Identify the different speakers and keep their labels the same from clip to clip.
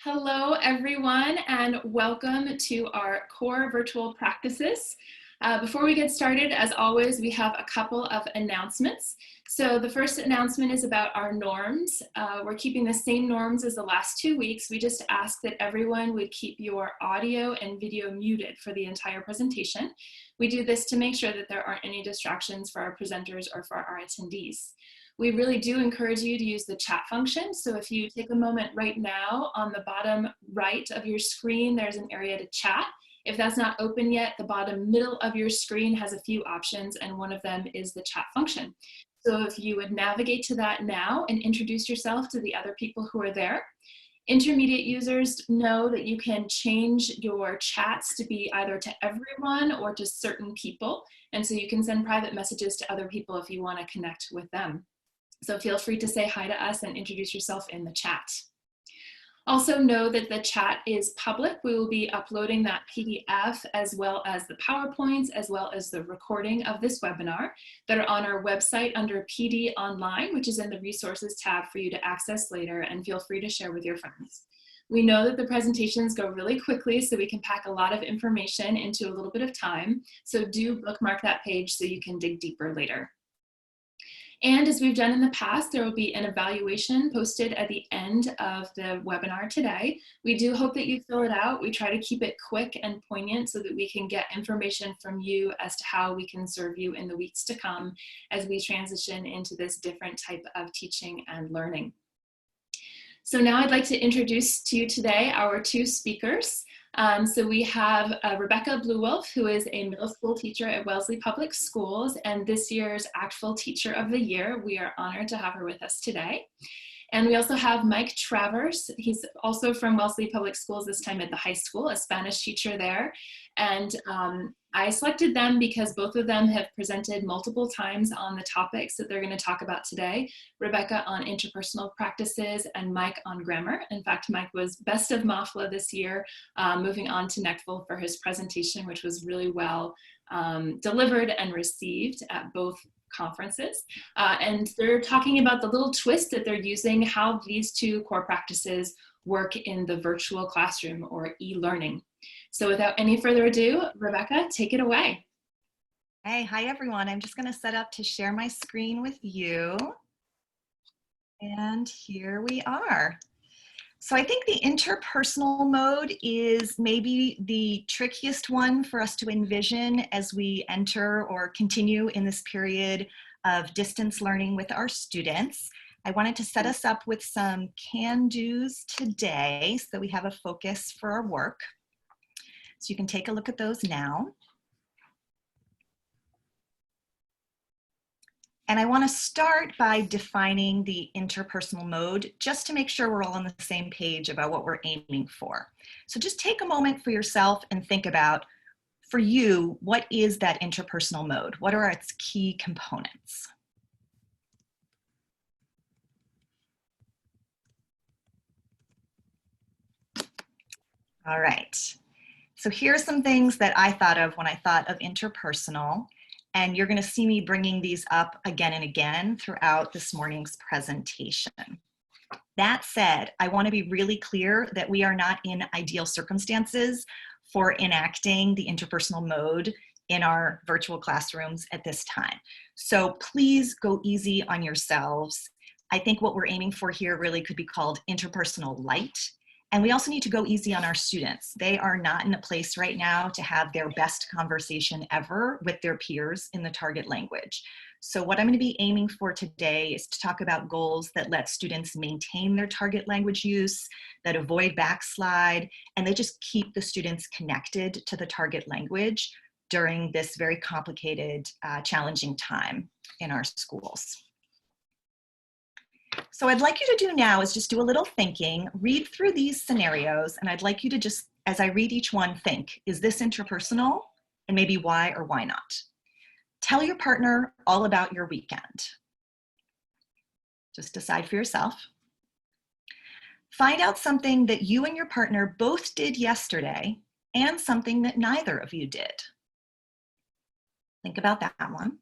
Speaker 1: Hello, everyone, and welcome to our core virtual practices. Before we get started, as always, we have a couple of announcements. So the first announcement is about our norms. We're keeping the same norms as the last 2 weeks. We just ask that everyone would keep your audio and video muted for the entire presentation. We do this to make sure that there aren't any distractions for our presenters or for our attendees. We really do encourage you to use the chat function. So if you take a moment right now, on the bottom right of your screen, there's an area to chat. If that's not open yet, the bottom middle of your screen has a few options, and one of them is the chat function. So if you would navigate to that now and introduce yourself to the other people who are there. Intermediate users know that you can change your chats to be either to everyone or to certain people. And so you can send private messages to other people if you want to connect with them. So feel free to say hi to us and introduce yourself in the chat. Also know that the chat is public. We will be uploading that PDF as well as the PowerPoints, as well as the recording of this webinar that are on our website under PD Online, which is in the resources tab for you to access later, and feel free to share with your friends. We know that the presentations go really quickly, so we can pack a lot of information into a little bit of time. So do bookmark that page so you can dig deeper later. And as we've done in the past, there will be an evaluation posted at the end of the webinar today. We do hope that you fill it out. We try to keep it quick and poignant so that we can get information from you as to how we can serve you in the weeks to come as we transition into this different type of teaching and learning. So now I'd like to introduce to you today our two speakers. So we have Rebecca Bluewolf, who is a middle school teacher at Wellesley Public Schools and this year's ACTFL Teacher of the Year. We are honored to have her with us today. And we also have Mike Travers. He's also from Wellesley Public Schools, this time at the high school, a Spanish teacher there. And I selected them because both of them have presented multiple times on the topics that they're going to talk about today. Rebecca on interpersonal practices and Mike on grammar. In fact, Mike was best of MAFLA this year, moving on to NECFL for his presentation, which was really well delivered and received at both conferences. And they're talking about the little twist that they're using, how these two core practices work in the virtual classroom or e-learning. So without any further ado, Rebecca, take it away.
Speaker 2: Hey, hi everyone. I'm just going to set up to share my screen with you. And here we are. So I think the interpersonal mode is maybe the trickiest one for us to envision as we enter or continue in this period of distance learning with our students. I wanted to set us up with some can-dos today so we have a focus for our work. So you can take a look at those now. And I want to start by defining the interpersonal mode just to make sure we're all on the same page about what we're aiming for. So just take a moment for yourself and think about, for you, what is that interpersonal mode? What are its key components? All right. So here are some things that I thought of when I thought of interpersonal. And you're going to see me bringing these up again and again throughout this morning's presentation. That said, I want to be really clear that we are not in ideal circumstances for enacting the interpersonal mode in our virtual classrooms at this time. So please go easy on yourselves. I think what we're aiming for here really could be called interpersonal light. And we also need to go easy on our students. They are not in a place right now to have their best conversation ever with their peers in the target language. So what I'm going to be aiming for today is to talk about goals that let students maintain their target language use, that avoid backslide, and they just keep the students connected to the target language during this very complicated, challenging time in our schools. So I'd like you to do now is just do a little thinking, read through these scenarios, and I'd like you to just, as I read each one, think, is this interpersonal? And maybe why or why not? Tell your partner all about your weekend. Just decide for yourself. Find out something that you and your partner both did yesterday and something that neither of you did. Think about that one.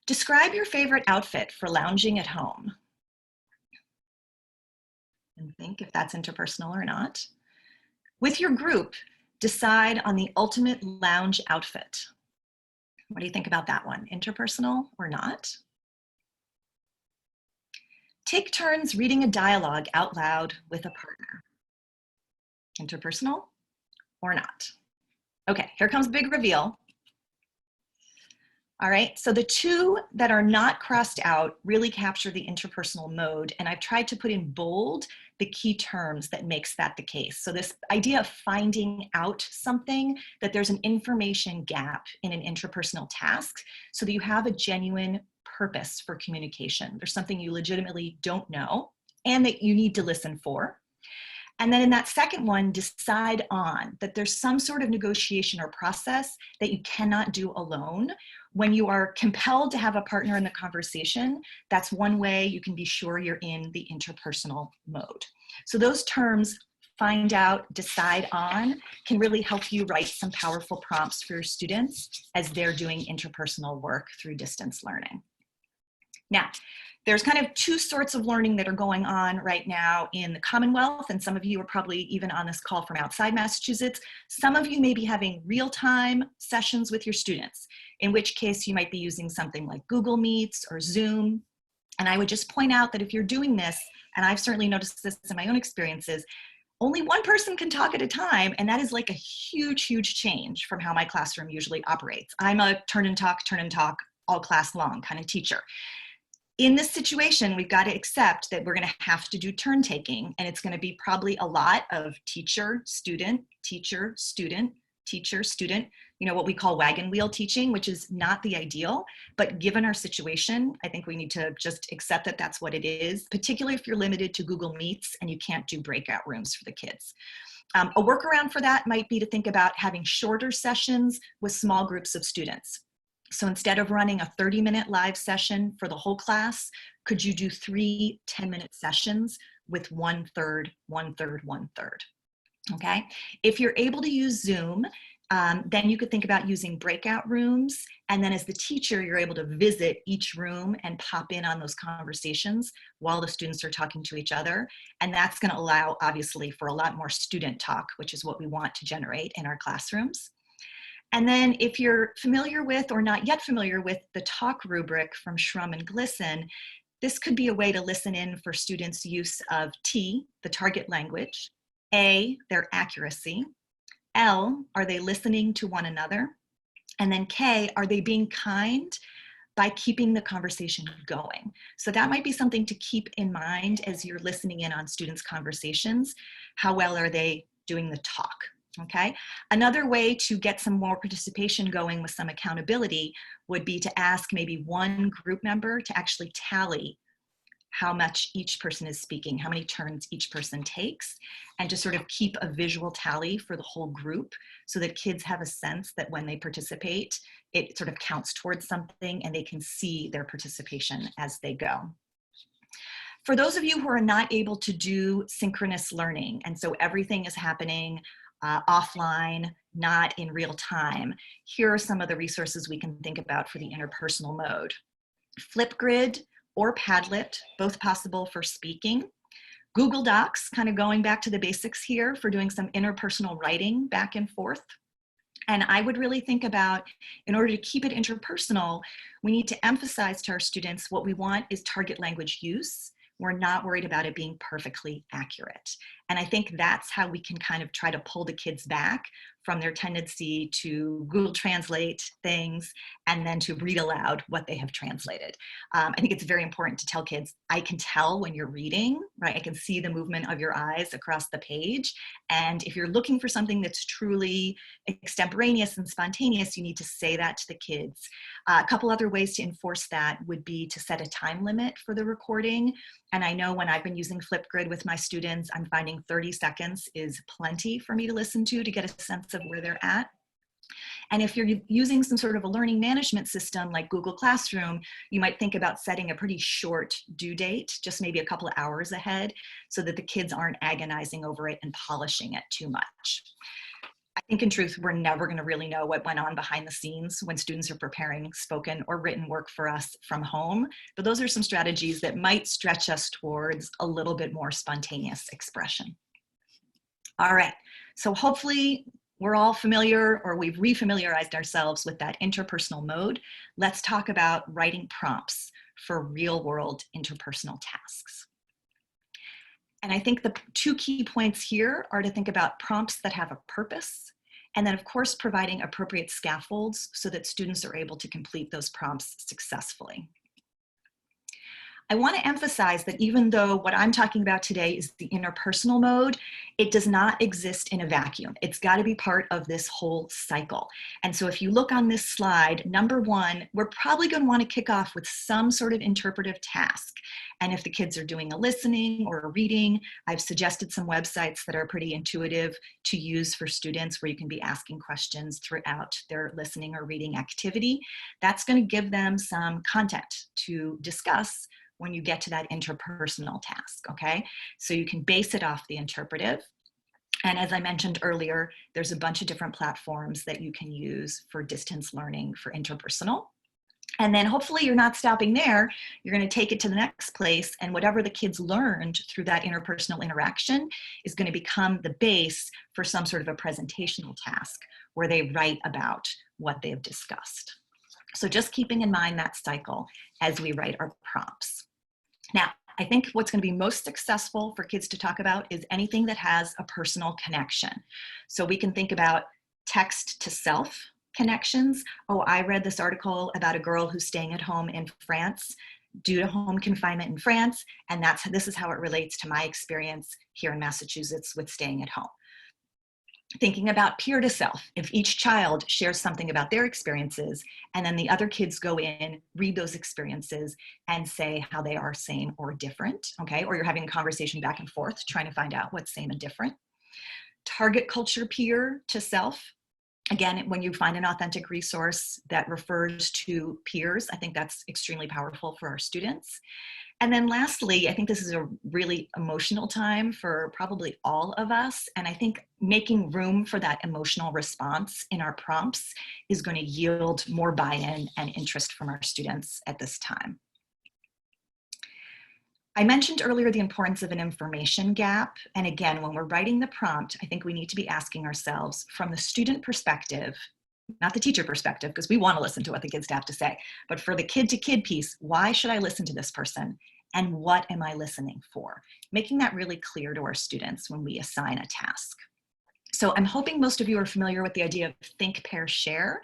Speaker 2: Describe your favorite outfit for lounging at home. and think if that's interpersonal or not. With your group, decide on the ultimate lounge outfit. What do you think about that one? Interpersonal or not? Take turns reading a dialogue out loud with a partner. Interpersonal or not? Okay, here comes big reveal. All right, so the two that are not crossed out really capture the interpersonal mode, and I've tried to put in bold the key terms that makes that the case. So this idea of finding out something, that there's an information gap in an interpersonal task, so that you have a genuine purpose for communication. There's something you legitimately don't know and that you need to listen for. And then in that second one, decide on that there's some sort of negotiation or process that you cannot do alone. When you are compelled to have a partner in the conversation, that's one way you can be sure you're in the interpersonal mode. So those terms, find out, decide on, can really help you write some powerful prompts for your students as they're doing interpersonal work through distance learning. Now, there's kind of two sorts of learning that are going on right now in the Commonwealth, and some of you are probably even on this call from outside Massachusetts. Some of you may be having real-time sessions with your students, in which case you might be using something like Google Meets or Zoom. And I would just point out that if you're doing this, and I've certainly noticed this in my own experiences, only one person can talk at a time, and that is like a huge, huge change from how my classroom usually operates. I'm a turn and talk, all class long kind of teacher. In this situation, we've got to accept that we're going to have to do turn taking, and it's going to be probably a lot of teacher, student, teacher, student, teacher, student, you know, what we call wagon wheel teaching, which is not the ideal, but given our situation, I think we need to just accept that that's what it is, particularly if you're limited to Google Meets and you can't do breakout rooms for the kids. A workaround for that might be to think about having shorter sessions with small groups of students. So instead of running a 30-minute live session for the whole class, could you do 3 10-minute sessions with 1/3, 1/3, 1/3? Okay. If you're able to use Zoom, then you could think about using breakout rooms. And then as the teacher, you're able to visit each room and pop in on those conversations while the students are talking to each other. And that's going to allow, obviously, for a lot more student talk, which is what we want to generate in our classrooms. And then if you're familiar with or not yet familiar with the talk rubric from Shrum and GLSEN, this could be a way to listen in for students' use of T, the target language, A, their accuracy, L, are they listening to one another, and then K, are they being kind by keeping the conversation going. So that might be something to keep in mind as you're listening in on students' conversations. How well are they doing the talk? Okay. Another way to get some more participation going with some accountability would be to ask maybe one group member to actually tally how much each person is speaking, how many turns each person takes, and to sort of keep a visual tally for the whole group so that kids have a sense that when they participate, it sort of counts towards something and they can see their participation as they go. For those of you who are not able to do synchronous learning, and so everything is happening offline, not in real time, here are some of the resources we can think about for the interpersonal mode. Flipgrid or Padlet, both possible for speaking. Google Docs, kind of going back to the basics here for doing some interpersonal writing back and forth. And I would really think about, in order to keep it interpersonal, we need to emphasize to our students what we want is target language use. We're not worried about it being perfectly accurate. And I think that's how we can kind of try to pull the kids back from their tendency to Google Translate things and then to read aloud what they have translated. I think it's very important to tell kids, I can tell when you're reading, right? I can see the movement of your eyes across the page. And if you're looking for something that's truly extemporaneous and spontaneous, you need to say that to the kids. A couple other ways to enforce that would be to set a time limit for the recording. And I know when I've been using Flipgrid with my students, I'm finding 30 seconds is plenty for me to listen to get a sense of where they're at. And if you're using some sort of a learning management system like Google Classroom, you might think about setting a pretty short due date, just maybe a couple of hours ahead, so that the kids aren't agonizing over it and polishing it too much. I think in truth, we're never going to really know what went on behind the scenes when students are preparing spoken or written work for us from home. But those are some strategies that might stretch us towards a little bit more spontaneous expression. All right, so hopefully we're all familiar, or we've refamiliarized ourselves with that interpersonal mode. Let's talk about writing prompts for real world interpersonal tasks. And I think the two key points here are to think about prompts that have a purpose, and then of course providing appropriate scaffolds so that students are able to complete those prompts successfully. I want to emphasize that even though what I'm talking about today is the interpersonal mode, it does not exist in a vacuum. It's got to be part of this whole cycle. And so if you look on this slide, number one, we're probably going to want to kick off with some sort of interpretive task. And if the kids are doing a listening or a reading, I've suggested some websites that are pretty intuitive to use for students where you can be asking questions throughout their listening or reading activity. That's going to give them some content to discuss when you get to that interpersonal task, okay? So you can base it off the interpretive. And as I mentioned earlier, there's a bunch of different platforms that you can use for distance learning for interpersonal. And then hopefully you're not stopping there. You're going to take it to the next place, and whatever the kids learned through that interpersonal interaction is going to become the base for some sort of a presentational task where they write about what they have discussed. So just keeping in mind that cycle as we write our prompts. Now, I think what's going to be most successful for kids to talk about is anything that has a personal connection. So we can think about text to self connections. Oh, I read this article about a girl who's staying at home in France due to home confinement in France, and this is how it relates to my experience here in Massachusetts with staying at home. Thinking about peer to self, if each child shares something about their experiences and then the other kids go in, read those experiences and say how they are same or different, okay? Or you're having a conversation back and forth trying to find out what's same and different. Target culture peer to self. Again, when you find an authentic resource that refers to peers, I think that's extremely powerful for our students. And then lastly, I think this is a really emotional time for probably all of us. And I think making room for that emotional response in our prompts is going to yield more buy-in and interest from our students at this time. I mentioned earlier the importance of an information gap. And again, when we're writing the prompt, I think we need to be asking ourselves from the student perspective, not the teacher perspective, because we want to listen to what the kids have to say, but for the kid-to-kid piece, why should I listen to this person? And what am I listening for? Making that really clear to our students when we assign a task. So I'm hoping most of you are familiar with the idea of think, pair, share.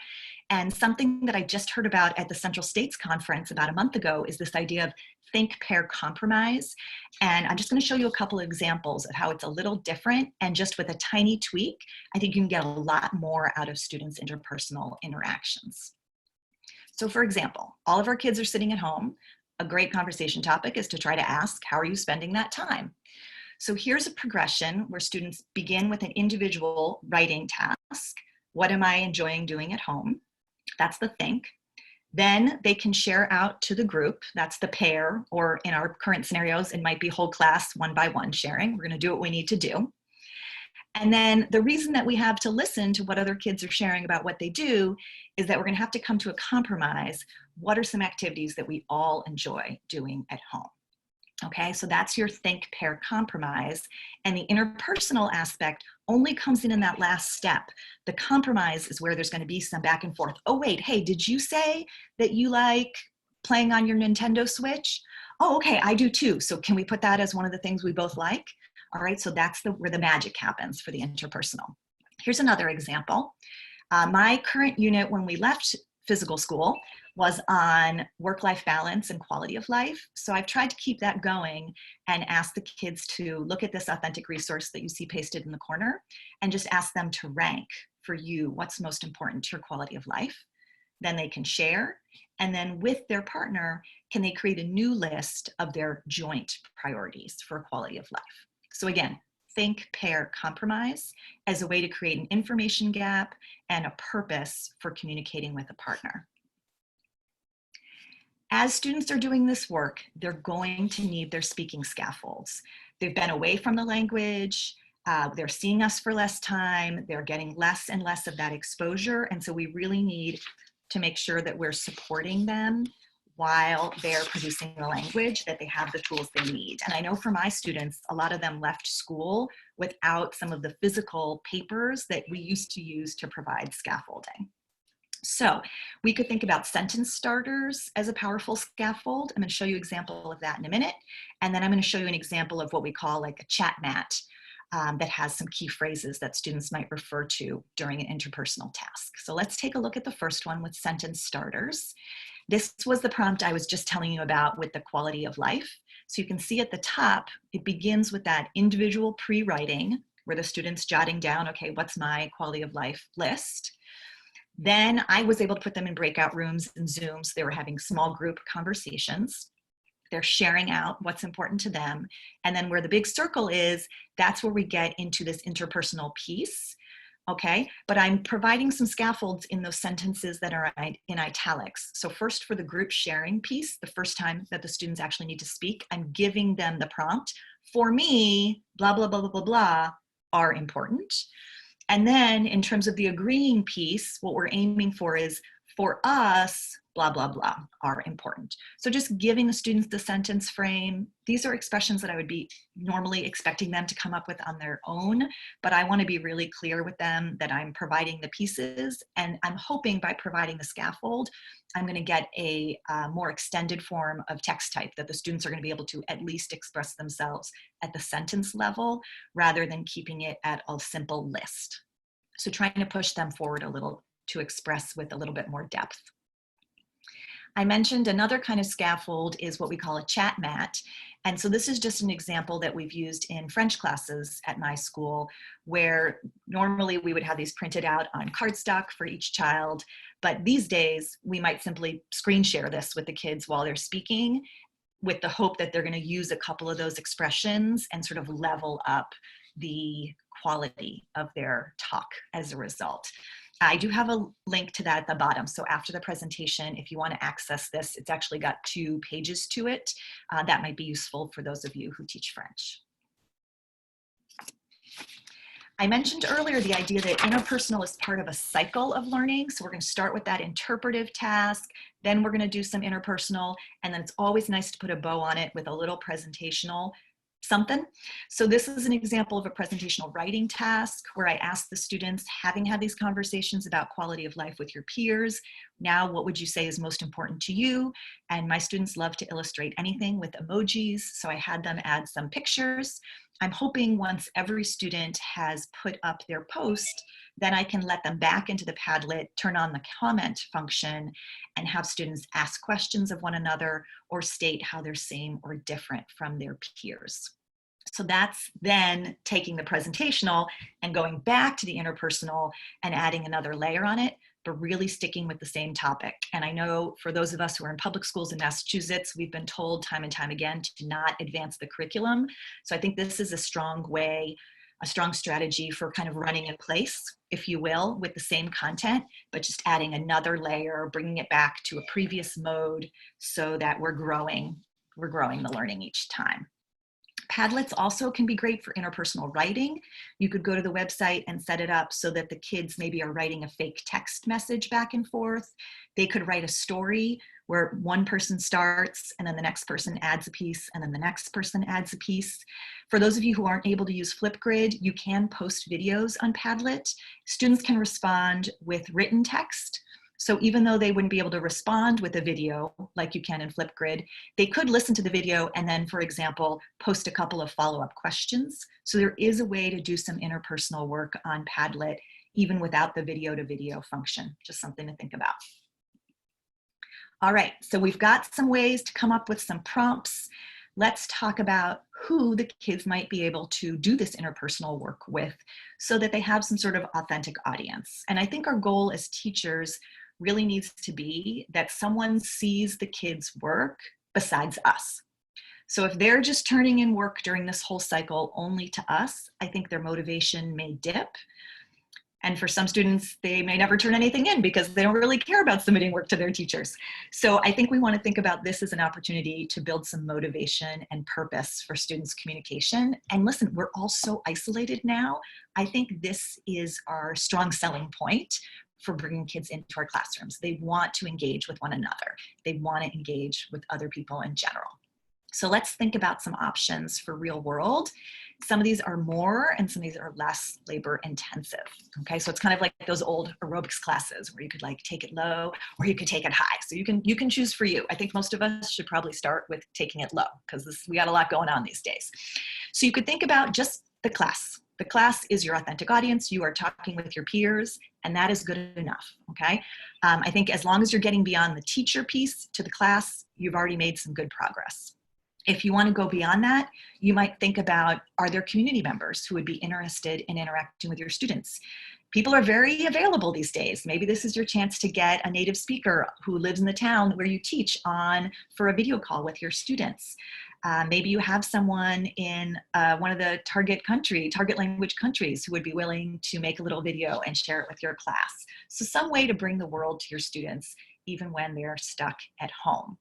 Speaker 2: And something that I just heard about at the Central States Conference about a month ago is this idea of think, pair, compromise. And I'm just going to show you a couple of examples of how it's a little different. And just with a tiny tweak, I think you can get a lot more out of students' interpersonal interactions. So for example, all of our kids are sitting at home. A great conversation topic is to try to ask, how are you spending that time? So here's a progression where students begin with an individual writing task. What am I enjoying doing at home? That's the think. Then they can share out to the group. That's the pair, or in our current scenarios, it might be whole class one by one sharing. We're going to do what we need to do. And then the reason that we have to listen to what other kids are sharing about what they do is that we're going to have to come to a compromise. What are some activities that we all enjoy doing at home? Okay, so that's your think, pair, compromise. And the interpersonal aspect only comes in that last step. The compromise is where there's going to be some back and forth. Oh, wait, hey, did you say that you like playing on your Nintendo Switch? Oh, okay, I do too. So can we put that as one of the things we both like? All right, so that's where the magic happens for the interpersonal. Here's another example. My current unit when we left physical school was on work-life balance and quality of life. So I've tried to keep that going and ask the kids to look at this authentic resource that you see pasted in the corner and just ask them to rank for you what's most important to your quality of life. Then they can share, and then with their partner, can they create a new list of their joint priorities for quality of life? So again, think, pair, compromise as a way to create an information gap and a purpose for communicating with a partner. As students are doing this work, they're going to need their speaking scaffolds. They've been away from the language. They're seeing us for less time. They're getting less and less of that exposure. And so we really need to make sure that we're supporting them while they're producing the language, that they have the tools they need. And I know for my students, a lot of them left school without some of the physical papers that we used to use to provide scaffolding. So we could think about sentence starters as a powerful scaffold. I'm going to show you an example of that in a minute. And then I'm going to show you an example of what we call like a chat mat that has some key phrases that students might refer to during an interpersonal task. So let's take a look at the first one with sentence starters. This was the prompt I was just telling you about with the quality of life. So you can see at the top, it begins with that individual pre-writing where the student's jotting down, okay, what's my quality of life list? Then I was able to put them in breakout rooms and Zooms. They were having small group conversations. They're sharing out what's important to them. And then where the big circle is, that's where we get into this interpersonal piece. Okay, but I'm providing some scaffolds in those sentences that are in italics. So first for the group sharing piece, the first time that the students actually need to speak, I'm giving them the prompt. For me, blah, blah, blah, blah, blah, blah, are important. And then in terms of the agreeing piece, what we're aiming for is for us, blah, blah, blah, are important. So just giving the students the sentence frame. These are expressions that I would be normally expecting them to come up with on their own, but I want to be really clear with them that I'm providing the pieces, and I'm hoping by providing the scaffold, I'm going to get a more extended form of text type that the students are going to be able to at least express themselves at the sentence level rather than keeping it at a simple list. So trying to push them forward a little to express with a little bit more depth. I mentioned another kind of scaffold is what we call a chat mat. And so this is just an example that we've used in French classes at my school, where normally we would have these printed out on cardstock for each child. But these days, we might simply screen share this with the kids while they're speaking, with the hope that they're going to use a couple of those expressions and sort of level up the quality of their talk as a result. I do have a link to that at the bottom. So after the presentation, if you want to access this, it's actually got 2 pages to it. That might be useful for those of you who teach French. I mentioned earlier the idea that interpersonal is part of a cycle of learning. So we're going to start with that interpretive task, then we're going to do some interpersonal, and then it's always nice to put a bow on it with a little presentational something. So this is an example of a presentational writing task where I asked the students, having had these conversations about quality of life with your peers, now what would you say is most important to you? And my students love to illustrate anything with emojis, so I had them add some pictures. I'm hoping once every student has put up their post, then I can let them back into the Padlet, turn on the comment function, and have students ask questions of one another or state how they're same or different from their peers. So that's then taking the presentational and going back to the interpersonal and adding another layer on it, but really sticking with the same topic. And I know for those of us who are in public schools in Massachusetts, we've been told time and time again to not advance the curriculum. So I think this is a strong way, a strong strategy for kind of running in place, if you will, with the same content, but just adding another layer, bringing it back to a previous mode so that we're growing the learning each time. Padlets also can be great for interpersonal writing. You could go to the website and set it up so that the kids maybe are writing a fake text message back and forth. They could write a story where one person starts and then the next person adds a piece and then the next person adds a piece. For those of you who aren't able to use Flipgrid, you can post videos on Padlet. Students can respond with written text. So even though they wouldn't be able to respond with a video like you can in Flipgrid, they could listen to the video and then, for example, post a couple of follow-up questions. So there is a way to do some interpersonal work on Padlet, even without the video-to-video function. Just something to think about. All right, so we've got some ways to come up with some prompts. Let's talk about who the kids might be able to do this interpersonal work with so that they have some sort of authentic audience. And I think our goal as teachers really needs to be that someone sees the kids' work besides us. So if they're just turning in work during this whole cycle only to us, I think their motivation may dip. And for some students, they may never turn anything in because they don't really care about submitting work to their teachers. So I think we want to think about this as an opportunity to build some motivation and purpose for students' communication. And listen, we're all so isolated now. I think this is our strong selling point for bringing kids into our classrooms. They want to engage with one another. They want to engage with other people in general. So let's think about some options for real world. Some of these are more and some of these are less labor intensive. Okay, so it's kind of like those old aerobics classes where you could like take it low or you could take it high. So you can choose for you. I think most of us should probably start with taking it low because we got a lot going on these days. So you could think about just the class. The class is your authentic audience. You are talking with your peers, and that is good enough, okay? I think as long as you're getting beyond the teacher piece to the class, you've already made some good progress. If you want to go beyond that, you might think about, are there community members who would be interested in interacting with your students? People are very available these days. Maybe this is your chance to get a native speaker who lives in the town where you teach on for a video call with your students. Maybe you have someone in one of the target language countries who would be willing to make a little video and share it with your class. So some way to bring the world to your students, even when they're stuck at home.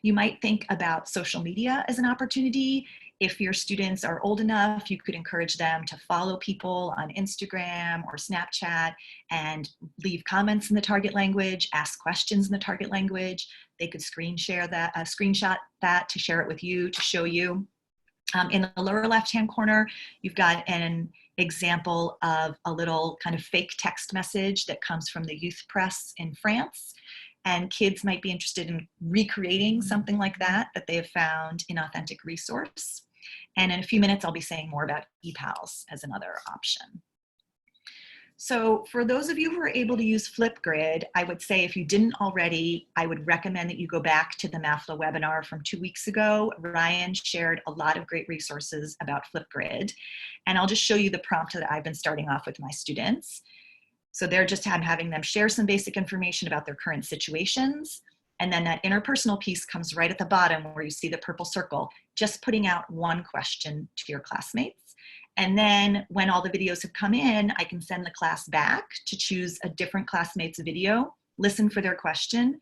Speaker 2: You might think about social media as an opportunity. If your students are old enough, you could encourage them to follow people on Instagram or Snapchat and leave comments in the target language, ask questions in the target language. They could screenshot that to share it with you, to show you. In the lower left-hand corner, you've got an example of a little kind of fake text message that comes from the Youth Press in France. And kids might be interested in recreating something like that they have found in Authentic Resource. And in a few minutes, I'll be saying more about ePals as another option. So for those of you who are able to use Flipgrid, I would say if you didn't already, I would recommend that you go back to the MAFLA webinar from 2 weeks ago. Ryan shared a lot of great resources about Flipgrid. And I'll just show you the prompt that I've been starting off with my students. So they're just having them share some basic information about their current situations. And then that interpersonal piece comes right at the bottom where you see the purple circle, just putting out one question to your classmates. And then when all the videos have come in, I can send the class back to choose a different classmate's video, listen for their question,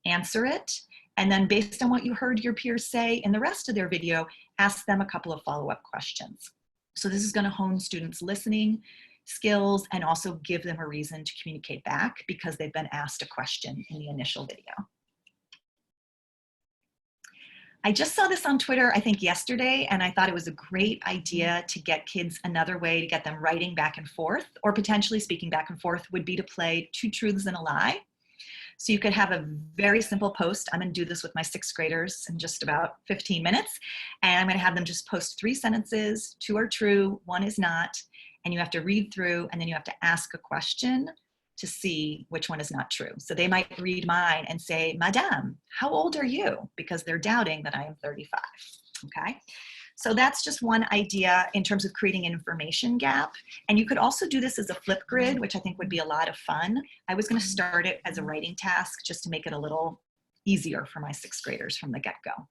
Speaker 2: answer it, and then based on what you heard your peers say in the rest of their video, ask them a couple of follow-up questions. So this is going to hone students' listening skills and also give them a reason to communicate back because they've been asked a question in the initial video. I just saw this on Twitter, I think yesterday, and I thought it was a great idea to get kids another way to get them writing back and forth, or potentially speaking back and forth, would be to play 2 truths and a lie. So you could have a very simple post. I'm going to do this with my 6th graders in just about 15 minutes. And I'm going to have them just post 3 sentences. 2 are true, 1 is not. And you have to read through, and then you have to ask a question to see which one is not true. So they might read mine and say, Madame, how old are you? Because they're doubting that I am 35, okay? So that's just one idea in terms of creating an information gap. And you could also do this as a Flipgrid, which I think would be a lot of fun. I was gonna start it as a writing task just to make it a little easier for my 6th graders from the get-go.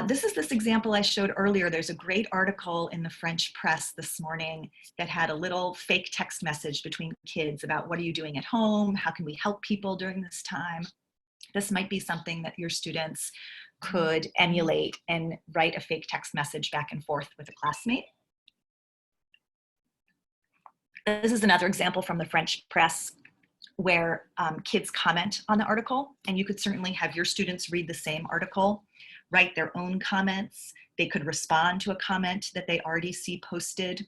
Speaker 2: This is this example I showed earlier. There's a great article in the French press this morning that had a little fake text message between kids about what are you doing at home? How can we help people during this time? This might be something that your students could emulate and write a fake text message back and forth with a classmate. This is another example from the French press where kids comment on the article, and you could certainly have your students read the same article, write their own comments. They could respond to a comment that they already see posted.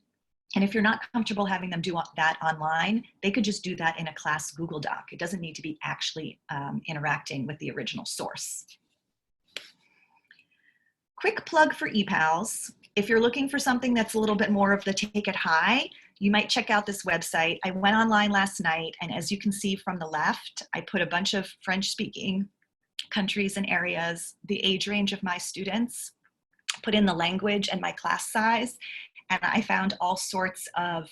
Speaker 2: And if you're not comfortable having them do that online, they could just do that in a class Google Doc. It doesn't need to be actually interacting with the original source. Quick plug for ePals. If you're looking for something that's a little bit more of the take it high, you might check out this website. I went online last night, and as you can see from the left, I put a bunch of French-speaking countries and areas, the age range of my students, put in the language and my class size, and I found all sorts of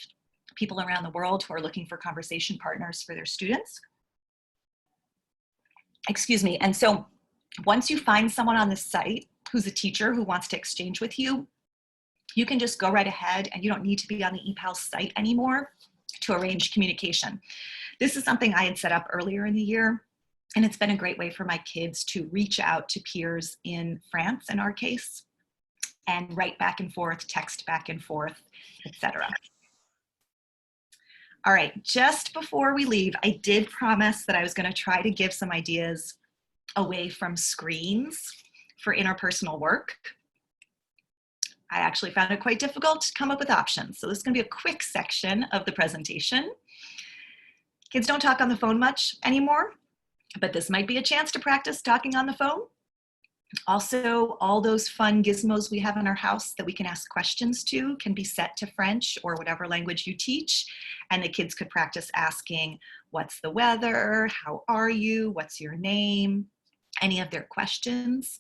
Speaker 2: people around the world who are looking for conversation partners for their students. Excuse me. And so once you find someone on this site who's a teacher who wants to exchange with you, you can just go right ahead and you don't need to be on the ePAL site anymore to arrange communication. This is something I had set up earlier in the year, and it's been a great way for my kids to reach out to peers in France, in our case, and write back and forth, text back and forth, etc. All right, just before we leave, I did promise that I was going to try to give some ideas away from screens for interpersonal work. I actually found it quite difficult to come up with options. So this is going to be a quick section of the presentation. Kids don't talk on the phone much anymore, but this might be a chance to practice talking on the phone. Also, all those fun gizmos we have in our house that we can ask questions to can be set to French or whatever language you teach, and the kids could practice asking, what's the weather, how are you, what's your name, any of their questions.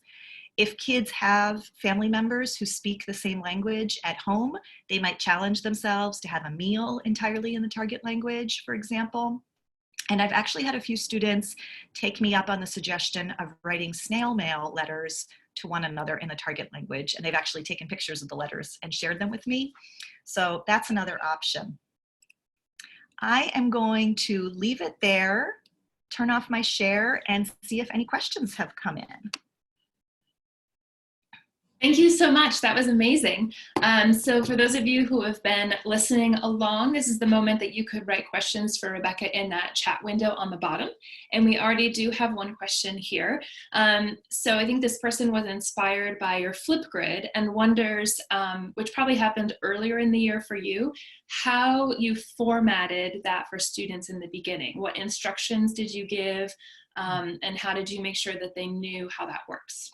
Speaker 2: If kids have family members who speak the same language at home, they might challenge themselves to have a meal entirely in the target language, for example. And I've actually had a few students take me up on the suggestion of writing snail mail letters to one another in the target language, and they've actually taken pictures of the letters and shared them with me. So that's another option. I am going to leave it there, turn off my share, and see if any questions have come in.
Speaker 1: Thank you so much. That was amazing. So for those of you who have been listening along, this is the moment that you could write questions for Rebecca in that chat window on the bottom. And we already do have one question here. So I think this person was inspired by your Flipgrid and wonders, which probably happened earlier in the year for you, how you formatted that for students in the beginning. What instructions did you give? And how did you make sure that they knew how that works?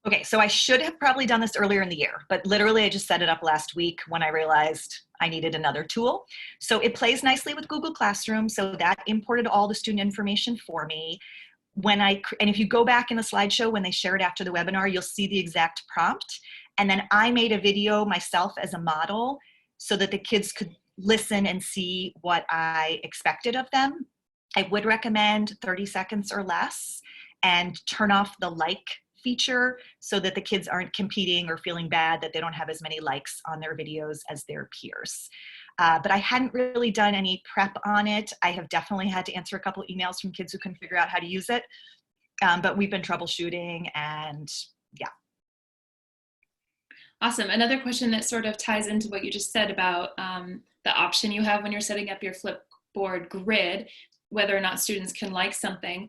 Speaker 2: Okay, so I should have probably done this earlier in the year, but literally I just set it up last week when I realized I needed another tool. So it plays nicely with Google Classroom, so that imported all the student information for me. And if you go back in the slideshow when they share it after the webinar, you'll see the exact prompt. And then I made a video myself as a model so that the kids could listen and see what I expected of them. I would recommend 30 seconds or less, and turn off the like feature so that the kids aren't competing or feeling bad that they don't have as many likes on their videos as their peers. But I hadn't really done any prep on it. I have definitely had to answer a couple emails from kids who couldn't figure out how to use it. But we've been troubleshooting, and yeah.
Speaker 1: Awesome. Another question that sort of ties into what you just said about the option you have when you're setting up your Flipboard grid, whether or not students can like something.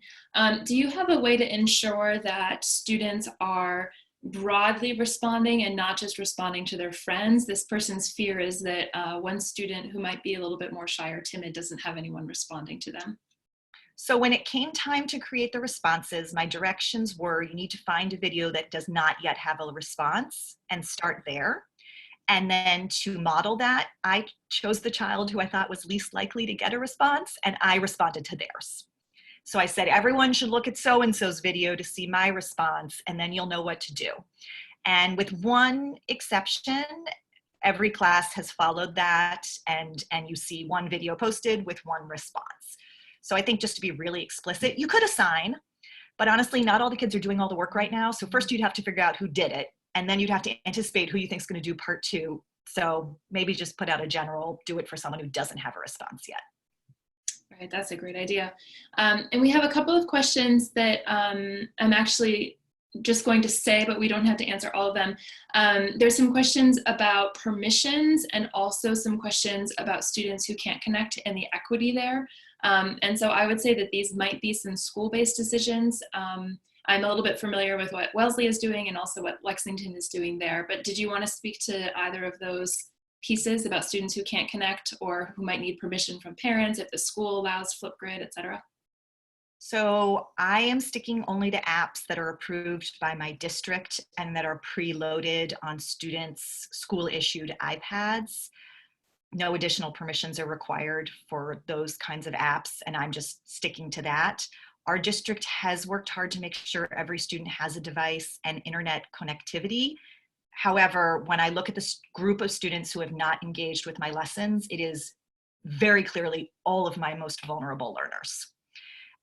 Speaker 1: Do you have a way to ensure that students are broadly responding and not just responding to their friends? This person's fear is that one student who might be a little bit more shy or timid doesn't have anyone responding to them.
Speaker 2: So when it came time to create the responses, my directions were, you need to find a video that does not yet have a response and start there. And then to model that, I chose the child who I thought was least likely to get a response, and I responded to theirs. So I said, everyone should look at so-and-so's video to see my response, and then you'll know what to do. And with one exception, every class has followed that, and you see one video posted with one response. So I think just to be really explicit, you could assign, but honestly, not all the kids are doing all the work right now. So first you'd have to figure out who did it, and then you'd have to anticipate who you think is going to do part two. So maybe just put out a general, do it for someone who doesn't have a response yet.
Speaker 1: Right, that's a great idea. And we have a couple of questions that I'm actually just going to say, but we don't have to answer all of them. There's some questions about permissions and also some questions about students who can't connect and the equity there. And so I would say that these might be some school-based decisions. I'm a little bit familiar with what Wellesley is doing and also what Lexington is doing there, but did you want to speak to either of those pieces about students who can't connect or who might need permission from parents if the school allows Flipgrid, et cetera?
Speaker 2: So I am sticking only to apps that are approved by my district and that are preloaded on students' school-issued iPads. No additional permissions are required for those kinds of apps, and I'm just sticking to that. Our district has worked hard to make sure every student has a device and internet connectivity. However, when I look at this group of students who have not engaged with my lessons, it is very clearly all of my most vulnerable learners.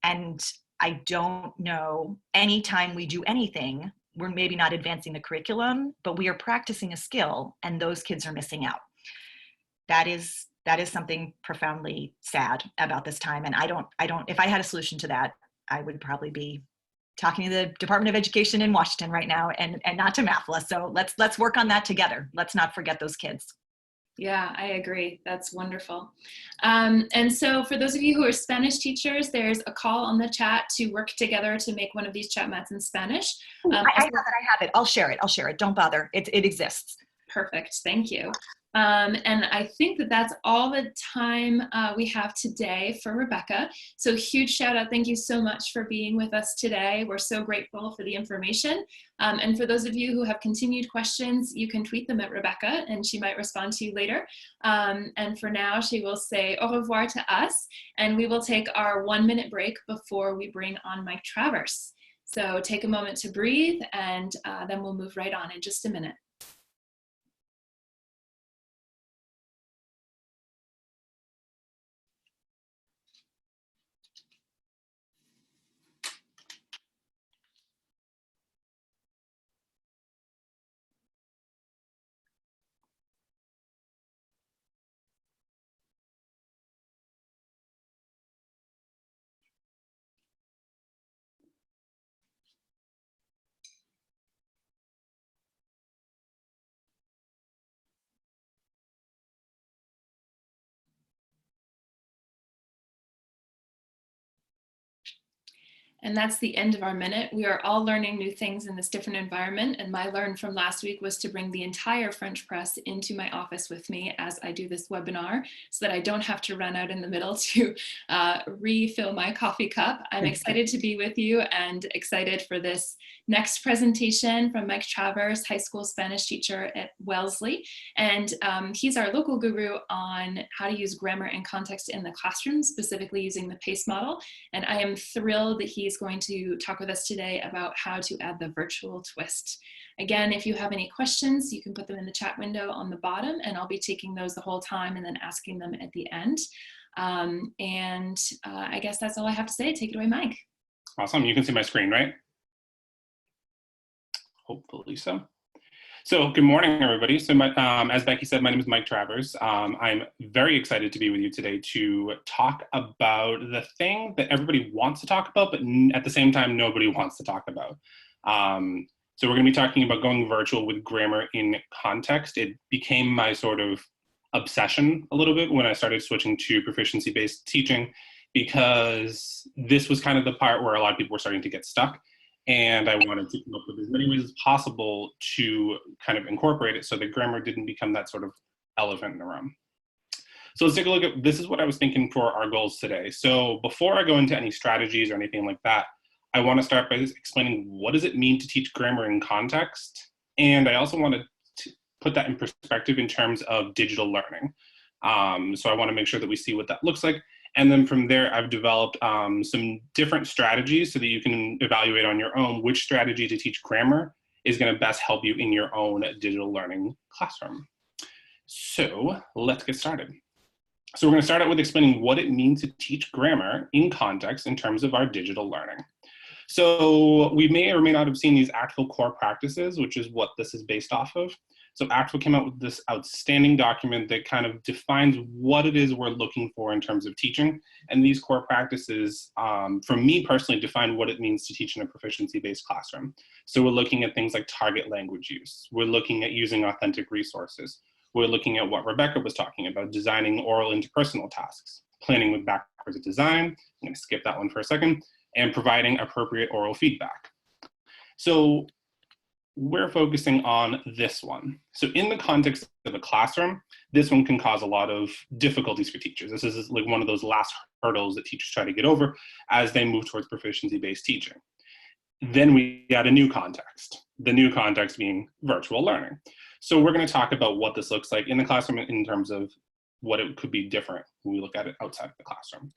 Speaker 2: And I don't know, anytime we do anything, we're maybe not advancing the curriculum, but we are practicing a skill and those kids are missing out. That is something profoundly sad about this time. And if I had a solution to that, I would probably be talking to the Department of Education in Washington right now and not to MAFLA. So let's work on that together. Let's not forget those kids.
Speaker 1: Yeah, I agree. That's wonderful. And so for those of you who are Spanish teachers, there's a call on the chat to work together to make one of these chat mats in Spanish.
Speaker 2: I have it. I'll share it. Don't bother. It exists.
Speaker 1: Perfect. Thank you. And I think that's all the time we have today for Rebecca. So huge shout out. Thank you so much for being with us today. We're so grateful for the information. And for those of you who have continued questions, you can tweet them at Rebecca and she might respond to you later. And for now, she will say au revoir to us and we will take our 1-minute break before we bring on Mike Travers. So take a moment to breathe and then we'll move right on in just a minute. And that's the end of our minute. We are all learning new things in this different environment. And my learn from last week was to bring the entire French press into my office with me as I do this webinar so that I don't have to run out in the middle to refill my coffee cup. I'm excited to be with you and excited for this next presentation from Mike Travers, high school Spanish teacher at Wellesley. And he's our local guru on how to use grammar and context in the classroom, specifically using the PACE model. And I am thrilled that he's going to talk with us today about how to add the virtual twist. Again, if you have any questions, you can put them in the chat window on the bottom and I'll be taking those the whole time and then asking them at the end. I guess that's all I have to say. Take it away, Mike.
Speaker 3: Awesome. You can see my screen, right? Hopefully so. So good morning, everybody. So as Becky said, my name is Mike Travers. I'm very excited to be with you today to talk about the thing that everybody wants to talk about, but at the same time, nobody wants to talk about. So we're going to be talking about going virtual with grammar in context. It became my sort of obsession a little bit when I started switching to proficiency-based teaching, because this was kind of the part where a lot of people were starting to get stuck. And I wanted to come up with as many ways as possible to kind of incorporate it so that grammar didn't become that sort of elephant in the room. So let's take a look at, this is what I was thinking for our goals today. So before I go into any strategies or anything like that, I want to start by explaining what does it mean to teach grammar in context? And I also want to put that in perspective in terms of digital learning. So I want to make sure that we see what that looks like. And then from there, I've developed some different strategies so that you can evaluate on your own which strategy to teach grammar is going to best help you in your own digital learning classroom. So let's get started. So we're going to start out with explaining what it means to teach grammar in context in terms of our digital learning. So we may or may not have seen these ACTFL core practices, which is what this is based off of. So ACTFL came out with this outstanding document that kind of defines what it is we're looking for in terms of teaching. And these core practices, for me personally, define what it means to teach in a proficiency-based classroom. So we're looking at things like target language use. We're looking at using authentic resources. We're looking at what Rebecca was talking about, designing oral interpersonal tasks, planning with backwards design. I'm going to skip that one for a second, and providing appropriate oral feedback. So we're focusing on this one. So in the context of a classroom, this one can cause a lot of difficulties for teachers. This is like one of those last hurdles that teachers try to get over as they move towards proficiency-based teaching. Then we add a new context, the new context being virtual learning. So we're going to talk about what this looks like in the classroom in terms of what it could be different when we look at it outside of the classroom.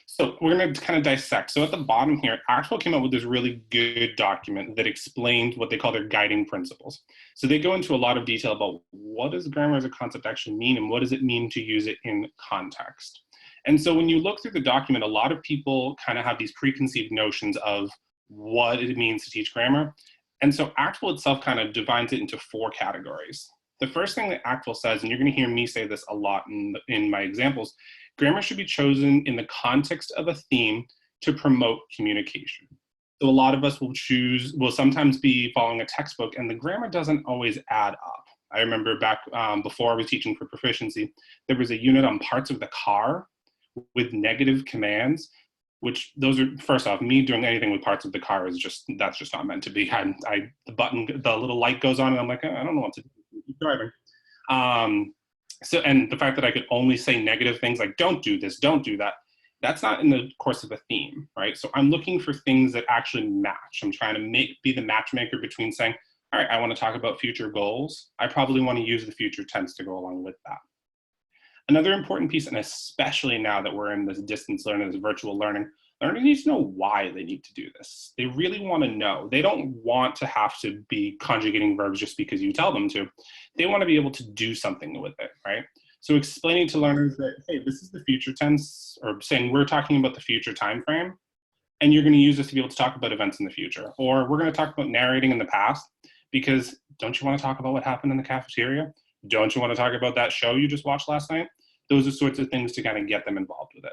Speaker 3: So we're going to kind of dissect. So at the bottom here, ACTFL came up with this really good document that explained what they call their guiding principles. So they go into a lot of detail about what does grammar as a concept actually mean and what does it mean to use it in context. And so when you look through the document, a lot of people kind of have these preconceived notions of what it means to teach grammar. And so ACTFL itself kind of divides it into 4 categories. The first thing that ACTFL says, and you're going to hear me say this a lot in my examples, grammar should be chosen in the context of a theme to promote communication. So a lot of us will sometimes be following a textbook, and the grammar doesn't always add up. I remember back before I was teaching for proficiency, there was a unit on parts of the car with negative commands, which those are, first off, me doing anything with parts of the car is that's just not meant to be. The little light goes on and I'm like, I don't know what to do, keep driving. So, and the fact that I could only say negative things like, don't do this, don't do that, that's not in the course of a theme, right? So I'm looking for things that actually match. I'm trying to be the matchmaker between saying, all right, I want to talk about future goals. I probably want to use the future tense to go along with that. Another important piece, and especially now that we're in this distance learning, this virtual learning, learners need to know why they need to do this. They really want to know. They don't want to have to be conjugating verbs just because you tell them to. They want to be able to do something with it, right? So explaining to learners that, hey, this is the future tense, or saying we're talking about the future time frame, and you're going to use this to be able to talk about events in the future. Or we're going to talk about narrating in the past, because don't you want to talk about what happened in the cafeteria? Don't you want to talk about that show you just watched last night? Those are sorts of things to kind of get them involved with it.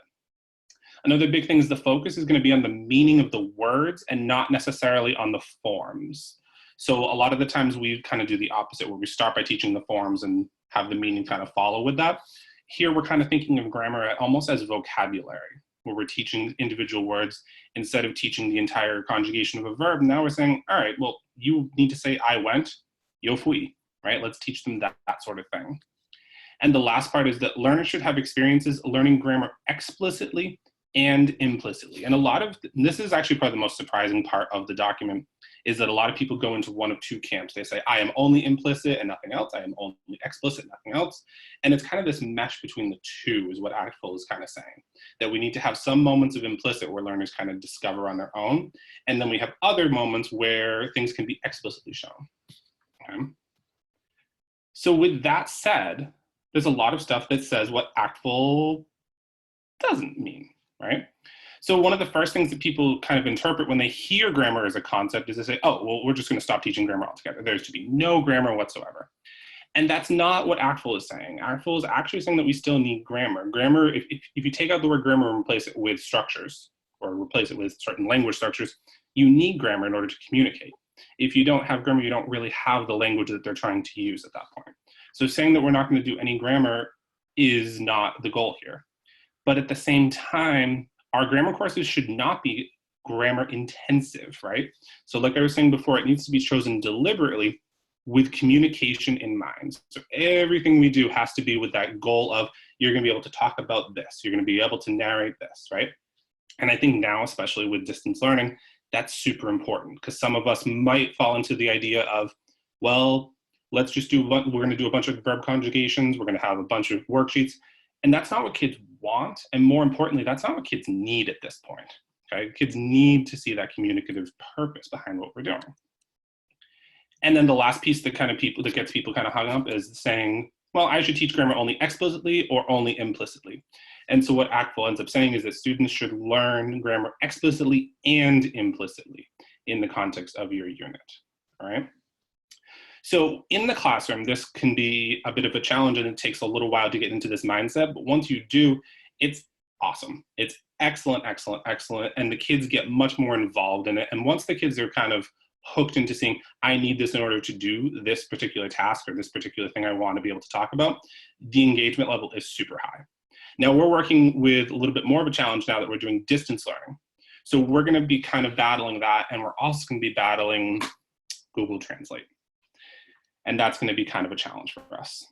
Speaker 3: Another big thing is the focus is going to be on the meaning of the words and not necessarily on the forms. So a lot of the times we kind of do the opposite, where we start by teaching the forms and have the meaning kind of follow with that. Here we're kind of thinking of grammar almost as vocabulary, where we're teaching individual words instead of teaching the entire conjugation of a verb. Now we're saying, all right, well, you need to say I went, yo fui, right? Let's teach them that sort of thing. And the last part is that learners should have experiences learning grammar explicitly and implicitly. And this is actually probably the most surprising part of the document, is that a lot of people go into one of 2 camps. They say, I am only implicit and nothing else. I am only explicit, nothing else. And it's kind of this mesh between the two is what ACTFL is kind of saying, that we need to have some moments of implicit where learners kind of discover on their own. And then we have other moments where things can be explicitly shown. Okay? So with that said, there's a lot of stuff that says what ACTFL doesn't mean, right? So one of the first things that people kind of interpret when they hear grammar as a concept is they say, oh, well, we're just going to stop teaching grammar altogether. There's to be no grammar whatsoever. And that's not what ACTFL is saying. ACTFL is actually saying that we still need grammar. Grammar, if you take out the word grammar and replace it with structures, or replace it with certain language structures, you need grammar in order to communicate. If you don't have grammar, you don't really have the language that they're trying to use at that point. So saying that we're not going to do any grammar is not the goal here. But at the same time, our grammar courses should not be grammar intensive, right? So like I was saying before, it needs to be chosen deliberately with communication in mind. So everything we do has to be with that goal of, you're going to be able to talk about this. You're going to be able to narrate this, right? And I think now, especially with distance learning, that's super important, because some of us might fall into the idea of, well, we're going to do a bunch of verb conjugations. We're going to have a bunch of worksheets. And that's not what kids want. And more importantly, that's not what kids need at this point. Okay? Kids need to see that communicative purpose behind what we're doing. And then the last piece that gets people kind of hung up is saying, well, I should teach grammar only explicitly or only implicitly. And so what ACTFL ends up saying is that students should learn grammar explicitly and implicitly in the context of your unit. All right? So in the classroom, this can be a bit of a challenge, and it takes a little while to get into this mindset, but once you do, it's awesome. It's excellent, excellent, excellent, and the kids get much more involved in it. And once the kids are kind of hooked into seeing, I need this in order to do this particular task or this particular thing I want to be able to talk about, the engagement level is super high. Now we're working with a little bit more of a challenge now that we're doing distance learning. So we're going to be kind of battling that, and we're also going to be battling Google Translate. And that's going to be kind of a challenge for us.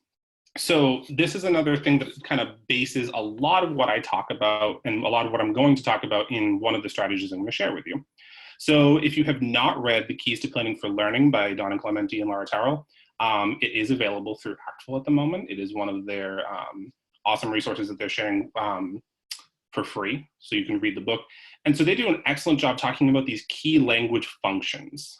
Speaker 3: So this is another thing that kind of bases a lot of what I talk about and a lot of what I'm going to talk about in one of the strategies I'm going to share with you. So if you have not read The Keys to Planning for Learning by Donna Clementi and Laura Terrell, it is available through ACTFL at the moment. It is one of their awesome resources that they're sharing for free, so you can read the book. And so they do an excellent job talking about these key language functions.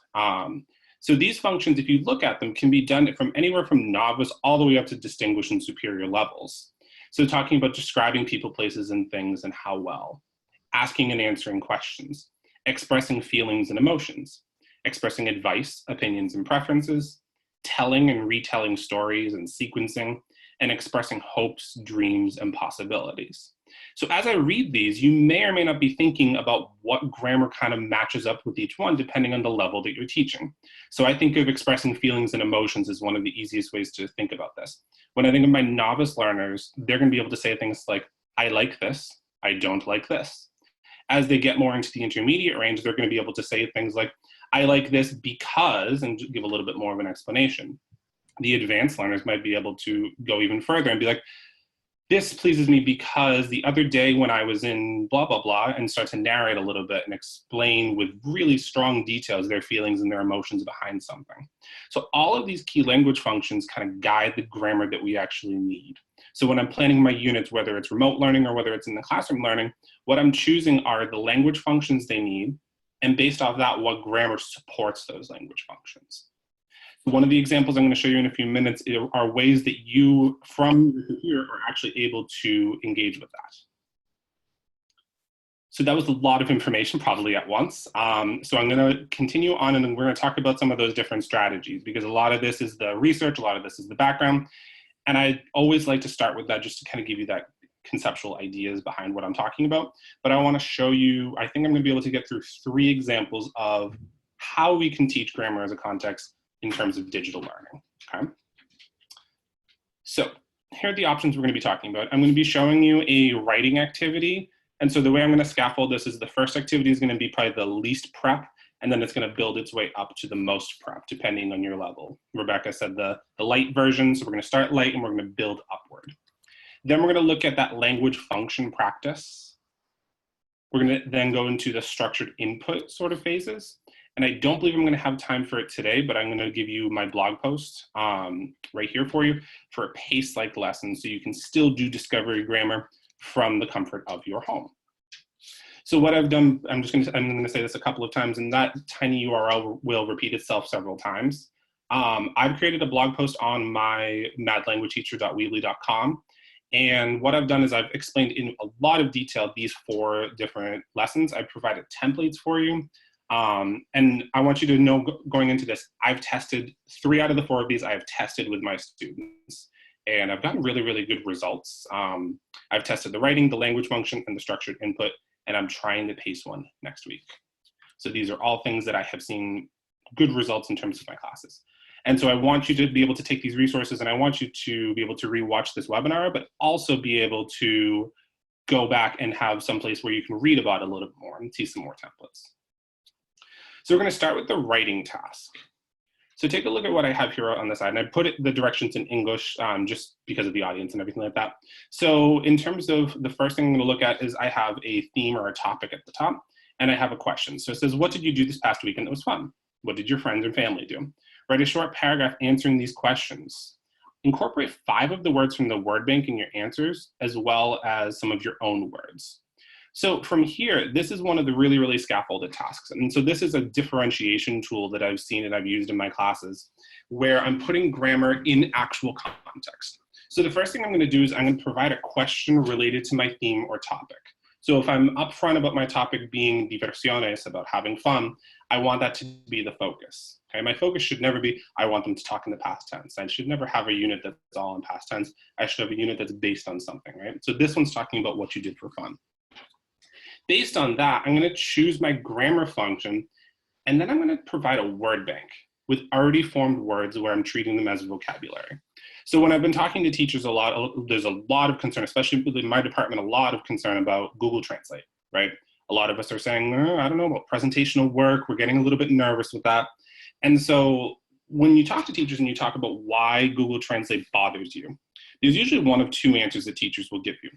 Speaker 3: So these functions, if you look at them, can be done from anywhere from novice all the way up to distinguished and superior levels. So talking about describing people, places, and things and how well, asking and answering questions, expressing feelings and emotions, expressing advice, opinions, and preferences, telling and retelling stories and sequencing, and expressing hopes, dreams, and possibilities. So as I read these, you may or may not be thinking about what grammar kind of matches up with each one depending on the level that you're teaching. So I think of expressing feelings and emotions as one of the easiest ways to think about this. When I think of my novice learners, they're going to be able to say things like, I like this, I don't like this. As they get more into the intermediate range, they're going to be able to say things like, I like this because, and give a little bit more of an explanation. The advanced learners might be able to go even further and be like, this pleases me because the other day when I was in blah, blah, blah, and start to narrate a little bit and explain with really strong details their feelings and their emotions behind something. So all of these key language functions kind of guide the grammar that we actually need. So when I'm planning my units, whether it's remote learning or whether it's in the classroom learning, what I'm choosing are the language functions they need, and based off that, what grammar supports those language functions. One of the examples I'm going to show you in a few minutes are ways that you, from your computer, are actually able to engage with that. So that was a lot of information probably at once. So I'm going to continue on and we're going to talk about some of those different strategies because a lot of this is the research, a lot of this is the background. And I always like to start with that just to kind of give you that conceptual ideas behind what I'm talking about. But I want to show you, I think I'm going to be able to get through 3 examples of how we can teach grammar as a context in terms of digital learning, okay? So here are the options we're going to be talking about. I'm going to be showing you a writing activity. And so the way I'm going to scaffold this is the first activity is going to be probably the least prep, and then it's going to build its way up to the most prep, depending on your level. Rebecca said the light version, so we're going to start light and we're going to build upward. Then we're going to look at that language function practice. We're going to then go into the structured input sort of phases. And I don't believe I'm going to have time for it today, but I'm going to give you my blog post right here for you for a pace-like lesson so you can still do discovery grammar from the comfort of your home. So what I've done, I'm going to say this a couple of times, and that tiny URL will repeat itself several times. I've created a blog post on my madlanguageteacher.weebly.com. And what I've done is I've explained in a lot of detail these 4 different lessons. I've provided templates for you. And I want you to know going into this, I've tested 3 out of the 4 of these I've tested with my students. And I've gotten really, really good results. I've tested the writing, the language function, and the structured input, and I'm trying the pace one next week. So these are all things that I have seen good results in terms of my classes. And so I want you to be able to take these resources and I want you to be able to rewatch this webinar, but also be able to go back and have some place where you can read about it a little bit more and see some more templates. So we're going to start with the writing task. So take a look at what I have here on the side, and I put the directions in English just because of the audience and everything like that. So in terms of the first thing I'm going to look at is I have a theme or a topic at the top, and I have a question. So it says, what did you do this past weekend that was fun? What did your friends and family do? Write a short paragraph answering these questions. Incorporate 5 of the words from the word bank in your answers, as well as some of your own words. So from here, this is one of the really, really scaffolded tasks. And so this is a differentiation tool that I've seen and I've used in my classes where I'm putting grammar in actual context. So the first thing I'm going to do is I'm going to provide a question related to my theme or topic. So if I'm upfront about my topic being diversiones, about having fun, I want that to be the focus. Okay? My focus should never be, I want them to talk in the past tense. I should never have a unit that's all in past tense. I should have a unit that's based on something, right? So this one's talking about what you did for fun. Based on that, I'm going to choose my grammar function, and then I'm going to provide a word bank with already formed words where I'm treating them as vocabulary. So when I've been talking to teachers a lot, there's a lot of concern, especially in my department, a lot of concern about Google Translate, right? A lot of us are saying, I don't know about presentational work. We're getting a little bit nervous with that. And so when you talk to teachers and you talk about why Google Translate bothers you, there's usually one of 2 answers that teachers will give you.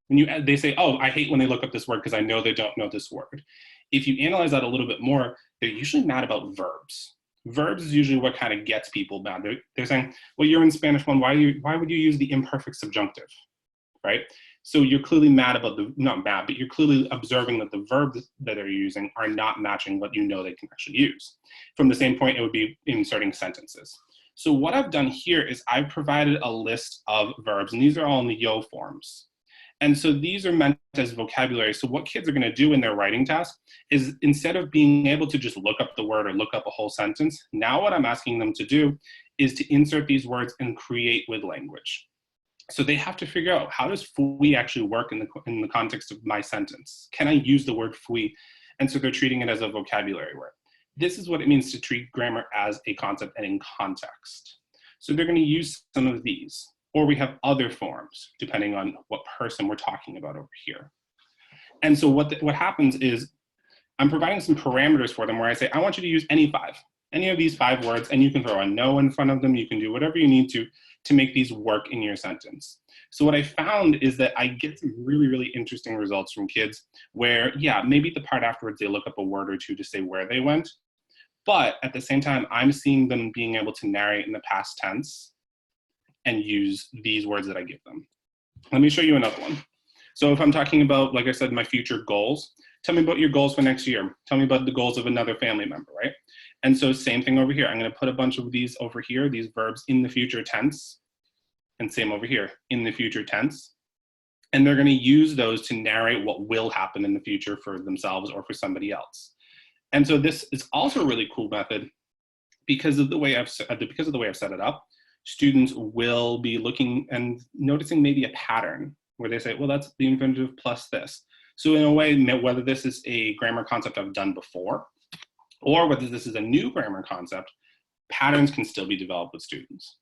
Speaker 3: When they say, oh, I hate when they look up this word because I know they don't know this word. If you analyze that a little bit more, they're usually mad about verbs. Verbs is usually what kind of gets people mad. They're saying, well, you're in Spanish 1, why would you use the imperfect subjunctive, right? So you're clearly mad about not mad, but you're clearly observing that the verbs that they're using are not matching what you know they can actually use. From the same point, it would be inserting sentences. So what I've done here is I've provided a list of verbs, and these are all in the yo forms. And so these are meant as vocabulary. So what kids are going to do in their writing task is, instead of being able to just look up the word or look up a whole sentence, now what I'm asking them to do is to insert these words and create with language. So they have to figure out, how does fui actually work in the context of my sentence? Can I use the word fui? And so they're treating it as a vocabulary word. This is what it means to treat grammar as a concept and in context. So they're going to use some of these, or we have other forms, depending on what person we're talking about over here. And so what happens is, I'm providing some parameters for them where I say, I want you to use any of these 5 words, and you can throw a no in front of them. You can do whatever you need to make these work in your sentence. So what I found is that I get some really, really interesting results from kids where, yeah, maybe the part afterwards, they look up a word or two to say where they went. But at the same time, I'm seeing them being able to narrate in the past tense and use these words that I give them. Let me show you another one. So if I'm talking about, like I said, my future goals, tell me about your goals for next year. Tell me about the goals of another family member, right? And so same thing over here. I'm going to put a bunch of these over here, these verbs in the future tense, and same over here, in the future tense. And they're going to use those to narrate what will happen in the future for themselves or for somebody else. And so this is also a really cool method because of the way I've set it up. Students will be looking and noticing maybe a pattern where they say, well, that's the infinitive plus this. So in a way, whether this is a grammar concept I've done before, or whether this is a new grammar concept, patterns can still be developed with students.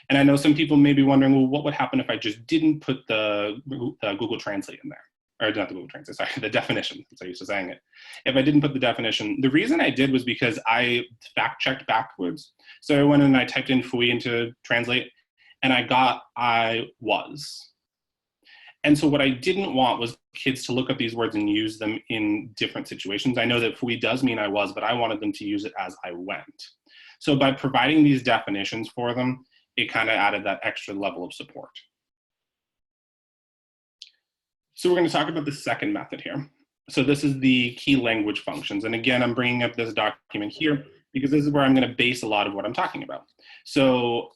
Speaker 3: And I know some people may be wondering, well, what would happen if I just didn't put the Google Translate in there? Or not the Google Translate, sorry, the definition, as I used to saying it. If I didn't put the definition, the reason I did was because I fact-checked backwards. So I went and I typed in fui into Translate, and I got I was. And so what I didn't want was kids to look up these words and use them in different situations. I know that fui does mean I was, but I wanted them to use it as I went. So by providing these definitions for them, it kind of added that extra level of support. So we're going to talk about the second method here. So this is the key language functions. And again, I'm bringing up this document here because this is where I'm going to base a lot of what I'm talking about. So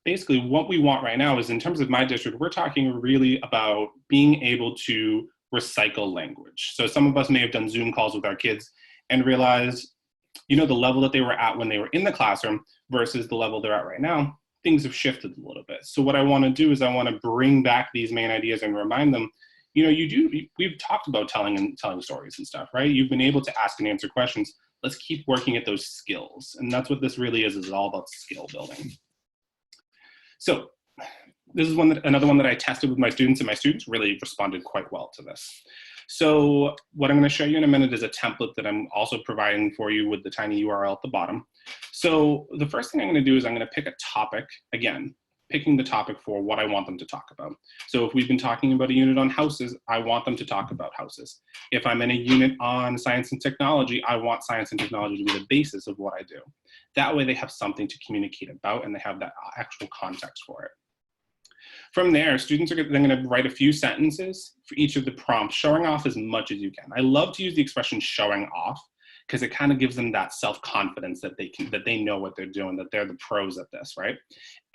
Speaker 3: basically what we want right now is, in terms of my district, we're talking really about being able to recycle language. So some of us may have done Zoom calls with our kids and realized, the level that they were at when they were in the classroom versus the level they're at right now, things have shifted a little bit. So what I want to do is I want to bring back these main ideas and remind them, we've talked about telling stories and stuff, right? You've been able to ask and answer questions. Let's keep working at those skills. And that's what this really is all about skill building. So this is another one that I tested with my students, and my students really responded quite well to this. So what I'm going to show you in a minute is a template that I'm also providing for you with the tiny URL at the bottom. So the first thing I'm going to do is I'm going to pick a topic, again, picking the topic for what I want them to talk about. So if we've been talking about a unit on houses, I want them to talk about houses. If I'm in a unit on science and technology, I want science and technology to be the basis of what I do. That way they have something to communicate about and they have that actual context for it. From there, students are then going to write a few sentences for each of the prompts, showing off as much as you can. I love to use the expression showing off because it kind of gives them that self-confidence that they know what they're doing, that they're the pros at this, right?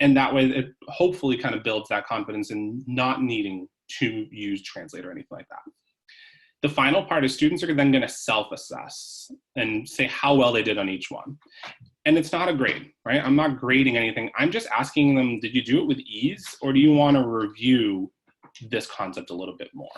Speaker 3: And that way it hopefully kind of builds that confidence in not needing to use Translate or anything like that. The final part is students are then going to self-assess and say how well they did on each one. And it's not a grade, right? I'm not grading anything. I'm just asking them, did you do it with ease, or do you want to review this concept a little bit more?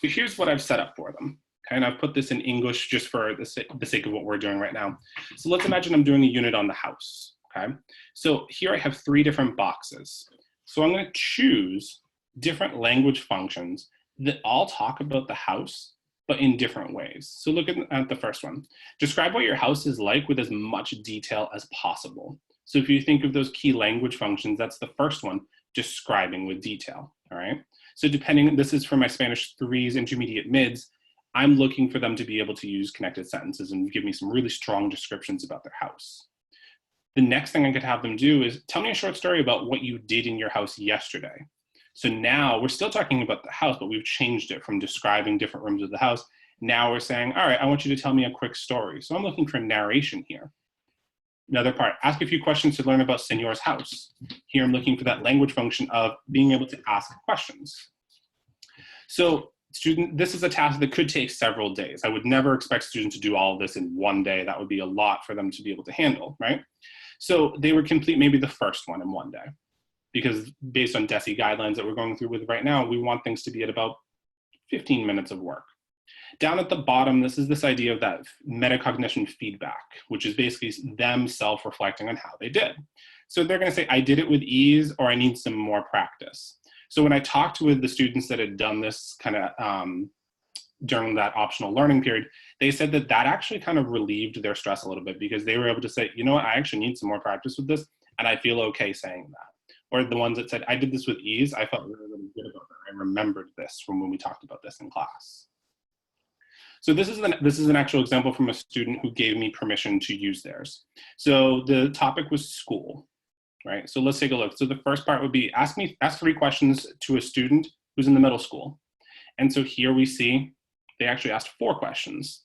Speaker 3: So here's what I've set up for them. Okay, and I've put this in English just for the sake of what we're doing right now. So let's imagine I'm doing a unit on the house, okay? So here I have 3 different boxes. So I'm going to choose different language functions that all talk about the house, but in different ways. So look at the first one. Describe what your house is like with as much detail as possible. So if you think of those key language functions, that's the first one, describing with detail, all right? So this is for my Spanish 3s, intermediate mids, I'm looking for them to be able to use connected sentences and give me some really strong descriptions about their house. The next thing I could have them do is tell me a short story about what you did in your house yesterday. So now we're still talking about the house, but we've changed it from describing different rooms of the house. Now we're saying, all right, I want you to tell me a quick story. So I'm looking for narration here. Another part, ask a few questions to learn about Señor's house. Here I'm looking for that language function of being able to ask questions. So this is a task that could take several days. I would never expect students to do all of this in one day. That would be a lot for them to be able to handle, right? So they would complete maybe the first one in one day, because based on DESE guidelines that we're going through with right now, we want things to be at about 15 minutes of work. Down at the bottom, this is this idea of that metacognition feedback, which is basically them self-reflecting on how they did. So they're going to say, I did it with ease, or I need some more practice. So when I talked with the students that had done this kind of during that optional learning period, they said that that actually kind of relieved their stress a little bit, because they were able to say, you know what, I actually need some more practice with this, and I feel okay saying that. Or the ones that said, I did this with ease, I felt really, really good about that. I remembered this from when we talked about this in class. So this is an actual example from a student who gave me permission to use theirs. So the topic was school, right? So let's take a look. So the first part would be ask 3 questions to a student who's in the middle school. And so here we see they actually asked 4 questions.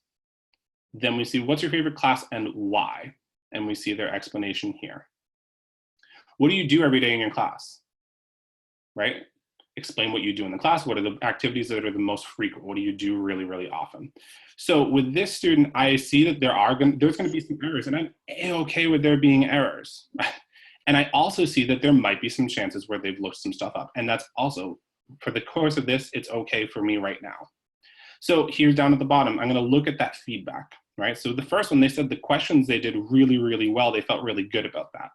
Speaker 3: Then we see what's your favorite class and why? And we see their explanation here. What do you do every day in your class, right? Explain what you do in the class. What are the activities that are the most frequent? What do you do really, really often? So with this student, I see that there's going to be some errors, and I'm okay with there being errors. And I also see that there might be some chances where they've looked some stuff up. And that's also, for the course of this, it's okay for me right now. So here down at the bottom, I'm going to look at that feedback, right? So the first one, they said the questions they did really, really well. They felt really good about that.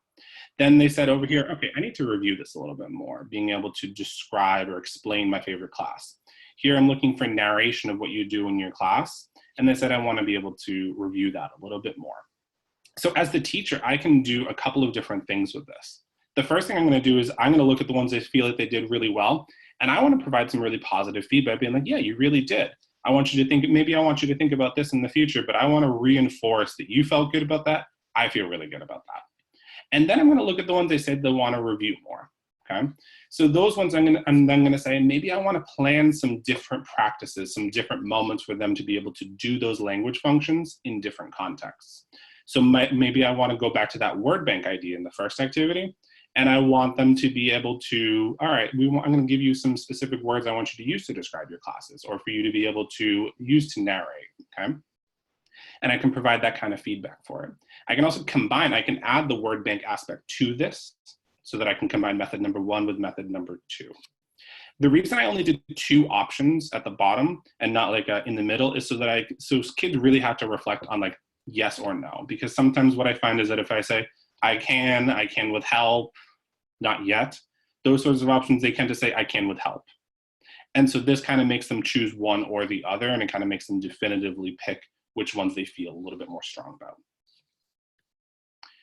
Speaker 3: Then they said over here, okay, I need to review this a little bit more, being able to describe or explain my favorite class. Here I'm looking for narration of what you do in your class. And they said I want to be able to review that a little bit more. So as the teacher, I can do a couple of different things with this. The first thing I'm going to do is I'm going to look at the ones I feel like they did really well. And I want to provide some really positive feedback, being like, yeah, you really did. I want you to think, maybe I want you to think about this in the future, but I want to reinforce that you felt good about that. I feel really good about that. And then I'm going to look at the ones they said they want to review more, okay? So those ones I'm then going to say, maybe I want to plan some different practices, some different moments for them to be able to do those language functions in different contexts. So maybe I want to go back to that word bank idea in the first activity, and I want them to be able to, all right, I'm going to give you some specific words I want you to use to describe your classes, or for you to be able to use to narrate, okay? And I can provide that kind of feedback for it. I can also combine, I can add the word bank aspect to this so that I can combine method number 1 with method number 2. The reason I only did 2 options at the bottom and not like in the middle is so kids really have to reflect on like yes or no. Because sometimes what I find is that if I say, I can with help, not yet, those sorts of options, they tend to say, I can with help. And so this kind of makes them choose one or the other, and it kind of makes them definitively pick which ones they feel a little bit more strong about.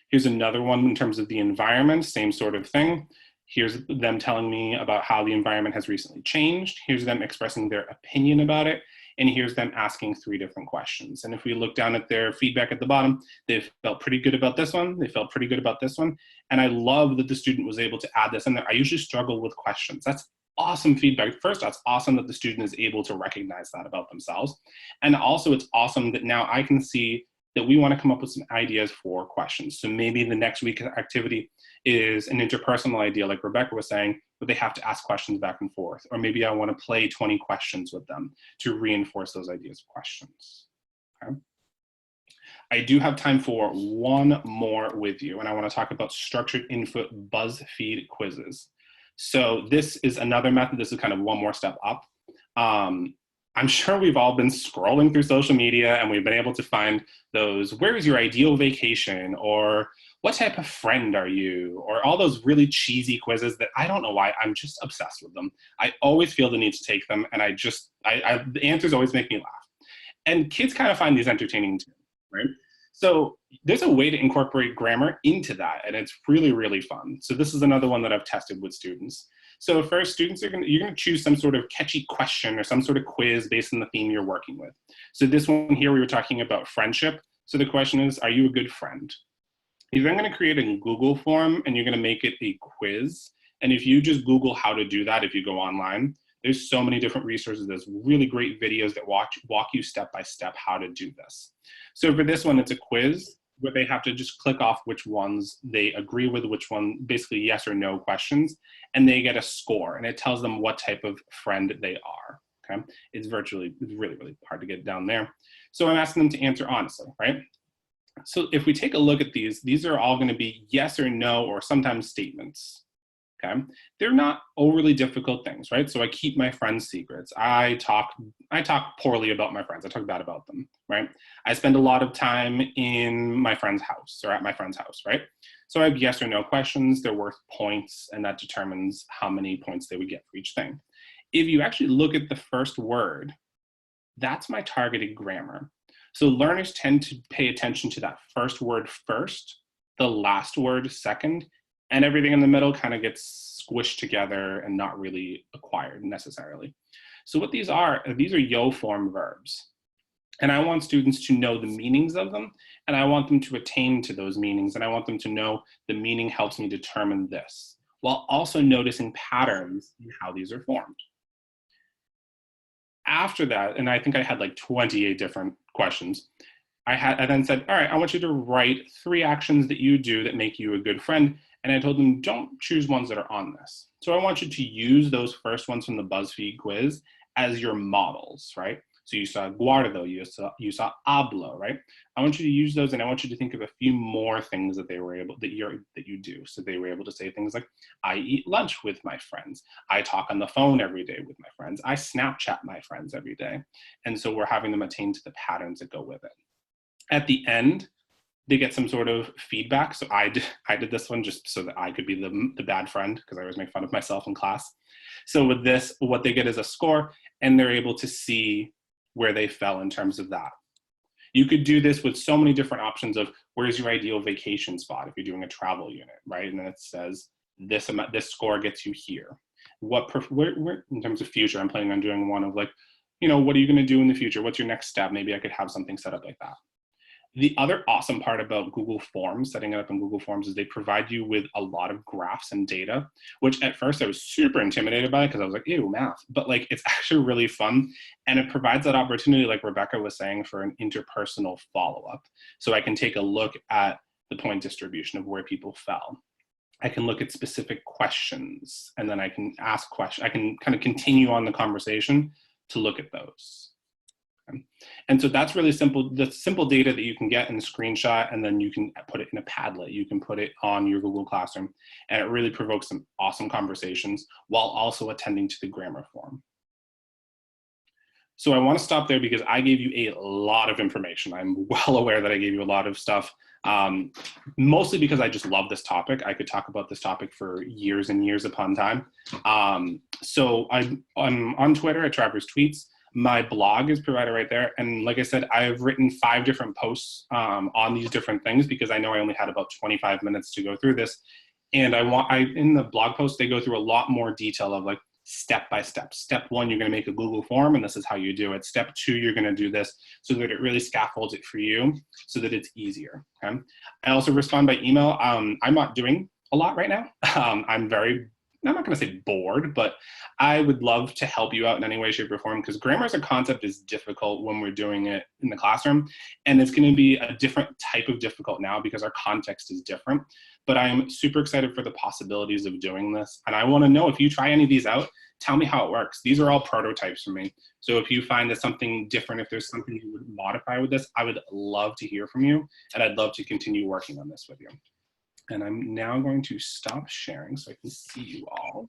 Speaker 3: Here's another one in terms of the environment, same sort of thing. Here's them telling me about how the environment has recently changed. Here's them expressing their opinion about it. And here's them asking 3 different questions. And if we look down at their feedback at the bottom, they felt pretty good about this one. They felt pretty good about this one. And I love that the student was able to add this in there. I usually struggle with questions. That's awesome feedback. First, that's awesome that the student is able to recognize that about themselves. And also it's awesome that now I can see that we want to come up with some ideas for questions. So maybe the next week's activity is an interpersonal idea, like Rebecca was saying, but they have to ask questions back and forth. Or maybe I want to play 20 questions with them to reinforce those ideas of questions. Okay. I do have time for one more with you, and I want to talk about structured input BuzzFeed quizzes. So this is another method. This is kind of one more step up. I'm sure we've all been scrolling through social media and we've been able to find those, where is your ideal vacation? Or what type of friend are you? Or all those really cheesy quizzes that I don't know why, I'm just obsessed with them. I always feel the need to take them, and the answers always make me laugh. And kids kind of find these entertaining too, right? So there's a way to incorporate grammar into that, and it's really, really fun. So this is another one that I've tested with students. So first, students, you're going to choose some sort of catchy question or some sort of quiz based on the theme you're working with. So this one here, we were talking about friendship. So the question is, are you a good friend? You're then going to create a Google form, and you're going to make it a quiz. And if you just Google how to do that, if you go online, there's so many different resources. There's really great videos that walk you step by step how to do this. So for this one, it's a quiz where they have to just click off which ones they agree with, which one, basically yes or no questions, and they get a score, and it tells them what type of friend they are. Okay, it's really, really hard to get down there. So I'm asking them to answer honestly, right? So if we take a look at these are all going to be yes or no, or sometimes statements. Okay, they're not overly difficult things, right? So I keep my friends' secrets. I talk poorly about my friends. I talk bad about them, right? I spend a lot of time in my friend's house or at my friend's house, right? So I have yes or no questions. They're worth points, and that determines how many points they would get for each thing. If you actually look at the first word, that's my targeted grammar. So learners tend to pay attention to that first word first, the last word second, and everything in the middle kind of gets squished together and not really acquired necessarily. So what these are yo form verbs. And I want students to know the meanings of them, and I want them to attain to those meanings, and I want them to know the meaning helps me determine this, while also noticing patterns in how these are formed. After that, and I think I had like 28 different questions, I then said, all right, I want you to write 3 actions that you do that make you a good friend. And I told them, don't choose ones that are on this. So I want you to use those first ones from the BuzzFeed quiz as your models, right? So you saw guardo, you saw hablo, right? I want you to use those, and I want you to think of a few more things that you do. So they were able to say things like, I eat lunch with my friends. I talk on the phone every day with my friends. I Snapchat my friends every day. And so we're having them attain to the patterns that go with it. At the end, they get some sort of feedback. So I did this one just so that I could be the bad friend, because I always make fun of myself in class. So with this, what they get is a score, and they're able to see where they fell in terms of that. You could do this with so many different options of where's your ideal vacation spot if you're doing a travel unit, right? And then it says this score gets you here. Where in terms of future, I'm planning on doing one of like, what are you going to do in the future? What's your next step? Maybe I could have something set up like that. The other awesome part about Google Forms, setting it up in Google Forms, is they provide you with a lot of graphs and data, which at first I was super intimidated by because I was like, ew, math. But like, it's actually really fun. And it provides that opportunity, like Rebecca was saying, for an interpersonal follow-up. So I can take a look at the point distribution of where people fell. I can look at specific questions, and then I can ask questions. I can kind of continue on the conversation to look at those. And so that's really simple, the simple data that you can get in a screenshot, and then you can put it in a Padlet, you can put it on your Google Classroom, and it really provokes some awesome conversations while also attending to the grammar form. So I want to stop there because I gave you a lot of information. I'm well aware that I gave you a lot of stuff, mostly because I just love this topic. I could talk about this topic for years and years upon time. So I'm on Twitter at Travers Tweets. My blog is provided right there. And like I said, I've written 5 different posts on these different things because I know I only had about 25 minutes to go through this. And in the blog post, they go through a lot more detail of like step by step. Step 1, you're going to make a Google form, and this is how you do it. Step 2, you're going to do this, so that it really scaffolds it for you so that it's easier. Okay? I also respond by email. I'm not doing a lot right now. I'm not going to say bored, but I would love to help you out in any way, shape, or form, because grammar as a concept is difficult when we're doing it in the classroom, and it's going to be a different type of difficult now because our context is different. But I'm super excited for the possibilities of doing this, and I want to know if you try any of these out, tell me how it works. These are all prototypes for me. So if you find that something different, if there's something you would modify with this, I would love to hear from you, and I'd love to continue working on this with you. And I'm now going to stop sharing so I can see you all.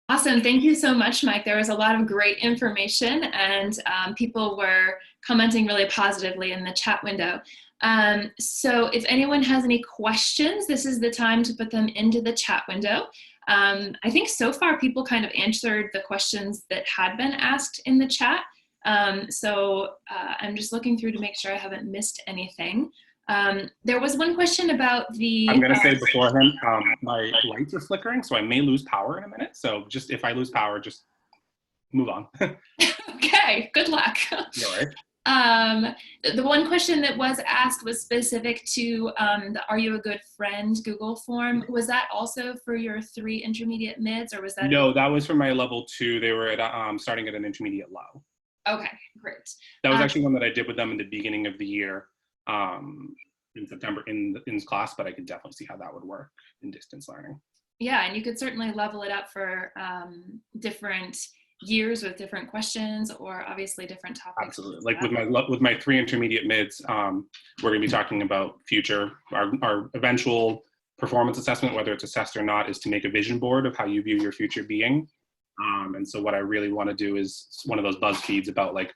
Speaker 1: Awesome. Thank you so much, Mike. There was a lot of great information, and people were commenting really positively in the chat window. So if anyone has any questions, this is the time to put them into the chat window. I think so far people kind of answered the questions that had been asked in the chat. So I'm just looking through to make sure I haven't missed anything. There was one question about the...
Speaker 3: I'm going to say beforehand, my lights are flickering, so I may lose power in a minute. So just if I lose power, just move on.
Speaker 1: Okay, good luck.
Speaker 3: No worries.
Speaker 1: The one question that was asked was specific to the Are You a Good Friend Google form. Was that also for your 3 intermediate mids, or was that?
Speaker 3: No, that was for my level 2. They were at starting at an intermediate low.
Speaker 1: Okay, great.
Speaker 3: That was actually one that I did with them in the beginning of the year. in September in class, but I could definitely see how that would work in distance learning.
Speaker 1: Yeah, and you could certainly level it up for different years with different questions, or obviously different topics.
Speaker 3: Absolutely. Like with my 3 intermediate mids, we're going to be talking about future, our eventual performance assessment, whether it's assessed or not, is to make a vision board of how you view your future being. And so what I really want to do is one of those BuzzFeeds about, like,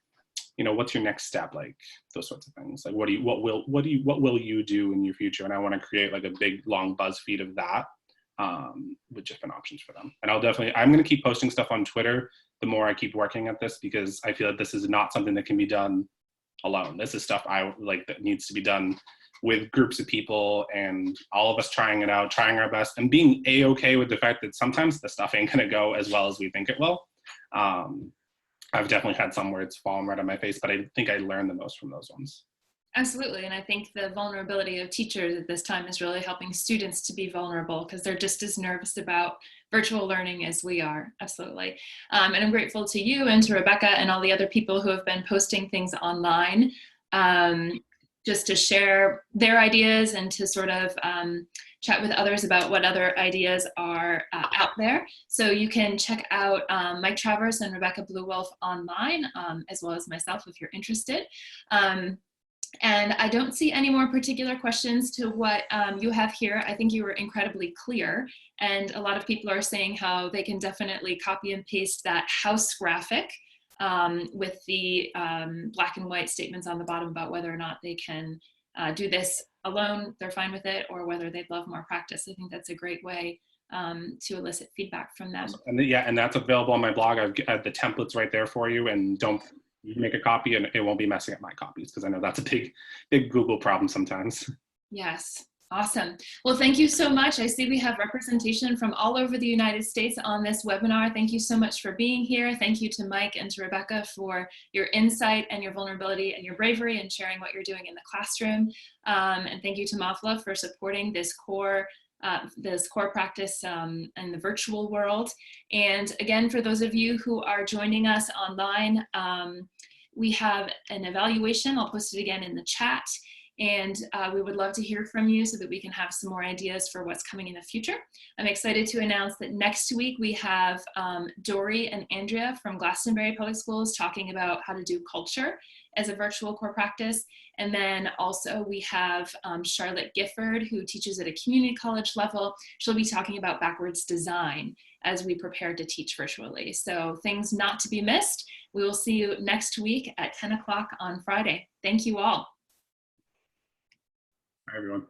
Speaker 3: you know, what's your next step, like those sorts of things. Like, what will you do in your future? And I want to create like a big long BuzzFeed of that, with different options for them. And I'm going to keep posting stuff on Twitter the more I keep working at this, because I feel that this is not something that can be done alone. This is stuff I like that needs to be done with groups of people, and all of us trying it out, trying our best, and being a-okay with the fact that sometimes the stuff ain't gonna go as well as we think it will. I've definitely had some where it's fallen right on my face, but I think I learned the most from those ones.
Speaker 1: Absolutely, and I think the vulnerability of teachers at this time is really helping students to be vulnerable, because they're just as nervous about virtual learning as we are. Absolutely. And I'm grateful to you and to Rebecca and all the other people who have been posting things online, just to share their ideas and to sort of chat with others about what other ideas are out there. So you can check out Mike Travers and Rebecca Bluewolf online, as well as myself if you're interested. And I don't see any more particular questions to what you have here. I think you were incredibly clear, and a lot of people are saying how they can definitely copy and paste that house graphic with the black and white statements on the bottom about whether or not they can do this alone, they're fine with it, or whether they'd love more practice. I think that's a great way to elicit feedback from them.
Speaker 3: And that's available on my blog. I've got the templates right there for you, and you make a copy and it won't be messing up my copies, because I know that's a big Google problem sometimes.
Speaker 1: Yes. Awesome. Well, thank you so much. I see we have representation from all over the United States on this webinar. Thank you so much for being here. Thank you to Mike and to Rebecca for your insight and your vulnerability and your bravery and sharing what you're doing in the classroom. And thank you to Mafla for supporting this core practice in the virtual world. And again, for those of you who are joining us online, we have an evaluation. I'll post it again in the chat. And we would love to hear from you so that we can have some more ideas for what's coming in the future. I'm excited to announce that next week we have Dory and Andrea from Glastonbury Public Schools talking about how to do culture as a virtual core practice. And then also we have Charlotte Gifford, who teaches at a community college level. She'll be talking about backwards design as we prepare to teach virtually. So things not to be missed. We will see you next week at 10 o'clock on Friday. Thank you all.
Speaker 3: Hi, everyone.